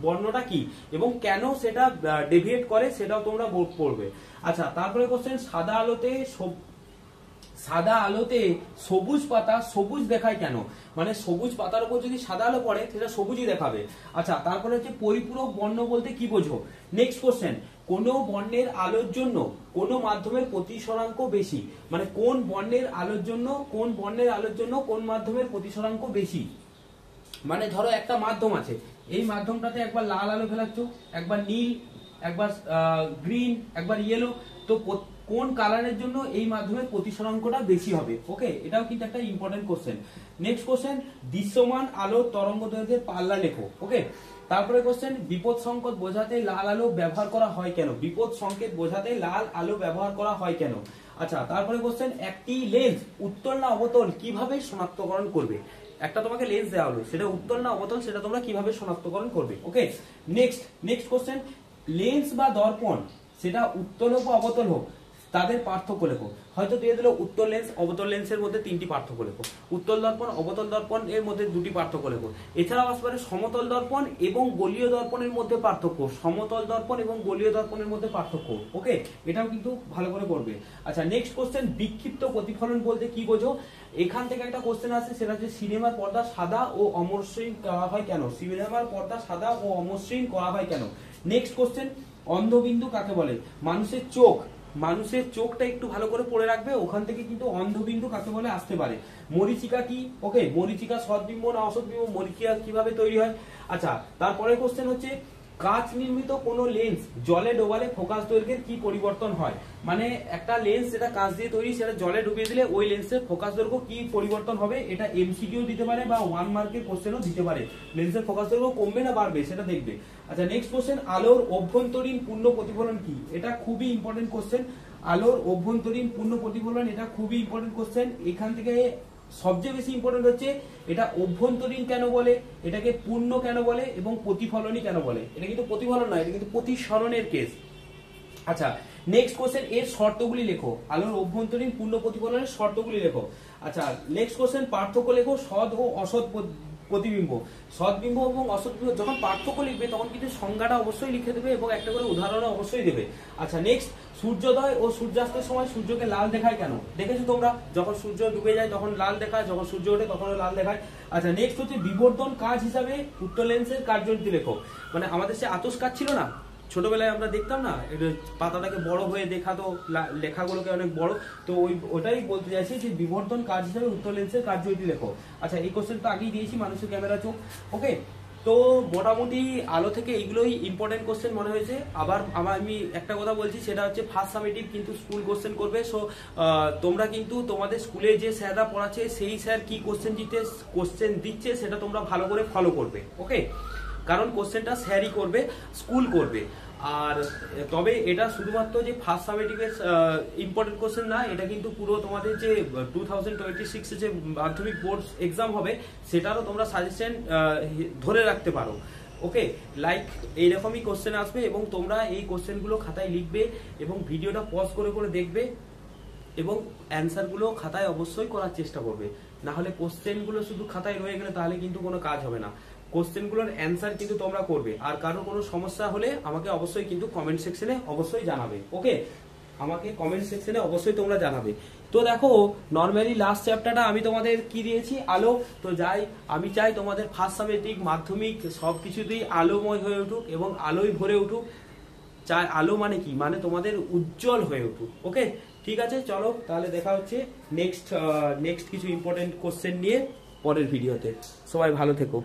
বর্ণটা কি এবং কেন সেটা ডেভিয়েট করে সেটাও তোমরা পড়বে। আচ্ছা, তারপরে কোশ্চেন, সাদা আলোতে সবুজ পাতা সবুজ দেখায় কেন, মানে সবুজ পাতার উপর যদি সাদা আলো পড়ে সেটা সবুজই দেখাবে। আচ্ছা, তারপরে হচ্ছে পরিপূরক বর্ণ বলতে কি বোঝো। নেক্সট কোশ্চেন, কোন বর্ণের আলোর জন্য কোন মাধ্যমের প্রতিসরাঙ্ক বেশি, মানে কোন বর্ণের আলোর জন্য কোন মাধ্যমের প্রতিসরাঙ্ক বেশি। মানে ধরো একটা মাধ্যম আছে, এই মাধ্যমটাতে একবার লাল আলো ফেলাচ্ছ, একবার নীল, একবার গ্রিন, একবার ইয়েলো, তো কোন কালারের জন্য এই মাধ্যমের প্রতিসরাঙ্কটা বেশি হবে। ওকে, এটাও কিন্তু একটা ইম্পর্টেন্ট কোশ্চেন। নেক্সট কোশ্চেন, দৃশ্যমান আলোর তরঙ্গ দৈর্ঘ্যের পাল্লা লেখো। ওকে, তারপরে কোশ্চেন, বিপদ সংকেত বোঝাতে লাল আলো ব্যবহার করা হয় কেন, বিপদ সংকেত বোঝাতে লাল আলো ব্যবহার করা হয় কেন। আচ্ছা, তারপরে কোশ্চেন, একটি লেন্স উত্তল না অবতল কিভাবে শনাক্তকরণ করবে। একটা তোমাকে লেন্স দেওয়া হলো, সেটা উত্তল না অবতল সেটা তোমরা কিভাবে শনাক্তকরণ করবে। ওকে, নেক্সট কোশ্চেন, লেন্স বা দর্পণ সেটা উত্তল হোক বা অবতল হোক তাদের পার্থক্য লেখো। হয়তো দিয়ে দিল উত্তল লেন্স অবতল লেন্সের মধ্যে 3টি পার্থক্য লেখো, উত্তল দর্পণ অবতল দর্পণ এর মধ্যে 2টি পার্থক্য লেখো। এছাড়াও আসতে পারে সমতল দর্পণ এবং গোলীয় দর্পণের মধ্যে পার্থক্য, সমতল দর্পণ এবং গোলীয় দর্পণের মধ্যে পার্থক্য। ওকে, এটাও কিন্তু ভালো করে পড়বে। আচ্ছা, নেক্সট কোশ্চেন, বিক্ষিপ্ত প্রতিফলন বলতে কি বোঝো। এখান থেকে একটা কোশ্চেন আছে, সেটা হচ্ছে সিনেমার পর্দা সাদা ও অমসৃণ করা হয় কেন, সিনেমার পর্দা সাদা ও অমসৃণ করা হয় কেন। নেক্সট কোশ্চেন, অন্ধবিন্দু কাকে বলে, মানুষের চোখটা একটু ভালো করে পড়ে রাখবে, ওখান থেকে কিন্তু অন্ধবিন্দু কাকে বলে আসতে পারে। মরীচিকা কি, ওকে, মরীচিকা সদ্বিম্ব না অসদ্বিম্ব, মরীচিকা কিভাবে তৈরি হয়। আচ্ছা, তারপরে কোশ্চেন হচ্ছে, কাঁচ নির্মিত কোন লেন্স জলে ডোবালে ফোকাস দৈর্ঘ্যের কি পরিবর্তন হয়, মানে একটা লেন্স যেটা কাঁচ দিয়ে তৈরি সেটা জলে ডুবিয়ে দিলে ওই লেন্সের ফোকাস দৈর্ঘ্য কি পরিবর্তন হবে। এটা এমসিকিউ দিতে পারে বা 1 মার্কের কোশ্চেনও দিতে পারে, লেন্সের ফোকাস দৈর্ঘ্য কমবে না বাড়বে সেটা দেখবে। আচ্ছা, নেক্সট কোশ্চেন, আলোর অভ্যন্তরীণ পূর্ণ প্রতিফলন কি, এটা খুবই ইম্পর্টেন্ট কোশ্চেন। আলোর অভ্যন্তরীণ পূর্ণ প্রতিফলন এটা খুবই ইম্পর্টেন্ট কোশ্চেন। এখান থেকে সবচেয়ে বেশি ইম্পর্টেন্ট হচ্ছে এটা অভ্যন্তরীণ কেন বলে, এটাকে পূর্ণ কেন বলে এবং প্রতিফলনই কেন বলে। এটা কিন্তু প্রতিফলন নয়, এটা কিন্তু প্রতিসরণের কেস। আচ্ছা, নেক্সট কোশ্চেন, এর শর্তগুলি লেখো, আলোর অভ্যন্তরীণ পূর্ণ প্রতিফলনের শর্তগুলি লেখো। আচ্ছা, নেক্সট কোশ্চেন, পার্থক্য লেখো সৎ ও অসৎ প্রতিবিম্ব, সৎবিম্ব এবং অসৎবিম্ব। যখন পার্থক্য লিখবে তখন কিন্তু সংজ্ঞাটা অবশ্যই লিখে দেবে এবং একটা করে উদাহরণ অবশ্যই দেবে। আচ্ছা, নেক্সট, সূর্যোদয় ও সূর্যাস্তের সময় সূর্যকে লাল দেখায় কেন, দেখেছো তোমরা, যখন সূর্য ডুবে যায় তখন লাল দেখায়, যখন সূর্য ওঠে তখন লাল দেখায়। আচ্ছা, নেক্সট হচ্ছে বিবর্ধন কাজ হিসাবে উত্তল লেন্সের কার্যটি লেখো। মানে আমাদের সে আতস কাজ ছিল না ছোটবেলায়, আমরা দেখতাম না পাতাটাকে বড় হয়ে দেখাতো, লেখাগুলোকে অনেক বড়, তো ওটাই বলতে চাইছি যে বিবর্ধন কাজ হিসেবে উত্তল লেন্সের কার্যটি লেখো। আচ্ছা, এই কোশ্চেন তো আগেই দিয়েছি, মানুষের ক্যামেরা চোখ। ওকে, তো মোটামুটি আলো থেকে এইগুলোই ইম্পর্টেন্ট কোশ্চেন মনে হয়েছে। আবার আমি একটা কথা বলছি, সেটা হচ্ছে ফার্স্ট সামেটিভ কিন্তু স্কুল কোশ্চেন করবে। সো তোমরা কিন্তু তোমাদের স্কুলে যে স্যাররা পড়াচ্ছে সেই স্যার কি কোশ্চেন দিচ্ছে সেটা তোমরা ভালো করে ফলো করবে। ওকে, কারণ কোশ্চেনটা স্যারই করবে, স্কুল করবে। আর তবে এটা শুধুমাত্র যে ফার্স্ট সামেটিভের ইম্পর্টেন্ট কোশ্চেন না, এটা কিন্তু পুরো তোমাদের যে 2026 যে মাধ্যমিক বোর্ড এক্সাম হবে সেটারও তোমরা সাজেশন ধরে রাখতে পারো। ওকে, লাইক এইরকমই কোশ্চেন আসবে এবং তোমরা এই কোশ্চেনগুলো খাতায় লিখবে এবং ভিডিওটা পজ করে করে দেখবে। এবং অ্যান্সারগুলো খাতায় অবশ্যই করার চেষ্টা করবে। না হলে কোশ্চেনগুলো শুধু খাতায় রয়ে গেলে তাহলে কিন্তু কোনো কাজ হবে না। কোশ্চেনগুলোর অ্যান্সার কিন্তু তোমরা করবে। আর কারোর কোনো সমস্যা হলে আমাকে অবশ্যই কিন্তু কমেন্ট সেকশনে অবশ্যই জানাবে। ওকে, আমাকে কমেন্ট সেকশনে অবশ্যই তোমরা জানাবে। তো দেখো, নর্মালি লাস্ট চ্যাপ্টারটা আমি তোমাদের কি দিয়েছি, আলো। তো আমি চাই তোমাদের ফার্স্ট সাবজেক্টিভ মাধ্যমিক সবকিছুতেই আলোময় হয়ে উঠুক এবং আলোয় ভরে উঠুক। চাই আলো মানে কি, মানে তোমাদের উজ্জ্বল হয়ে উঠুক। ওকে, ঠিক আছে, চলো তাহলে দেখা হচ্ছে নেক্সট কিছু ইম্পর্টেন্ট কোশ্চেন নিয়ে পরের ভিডিওতে। সবাই ভালো থেকো।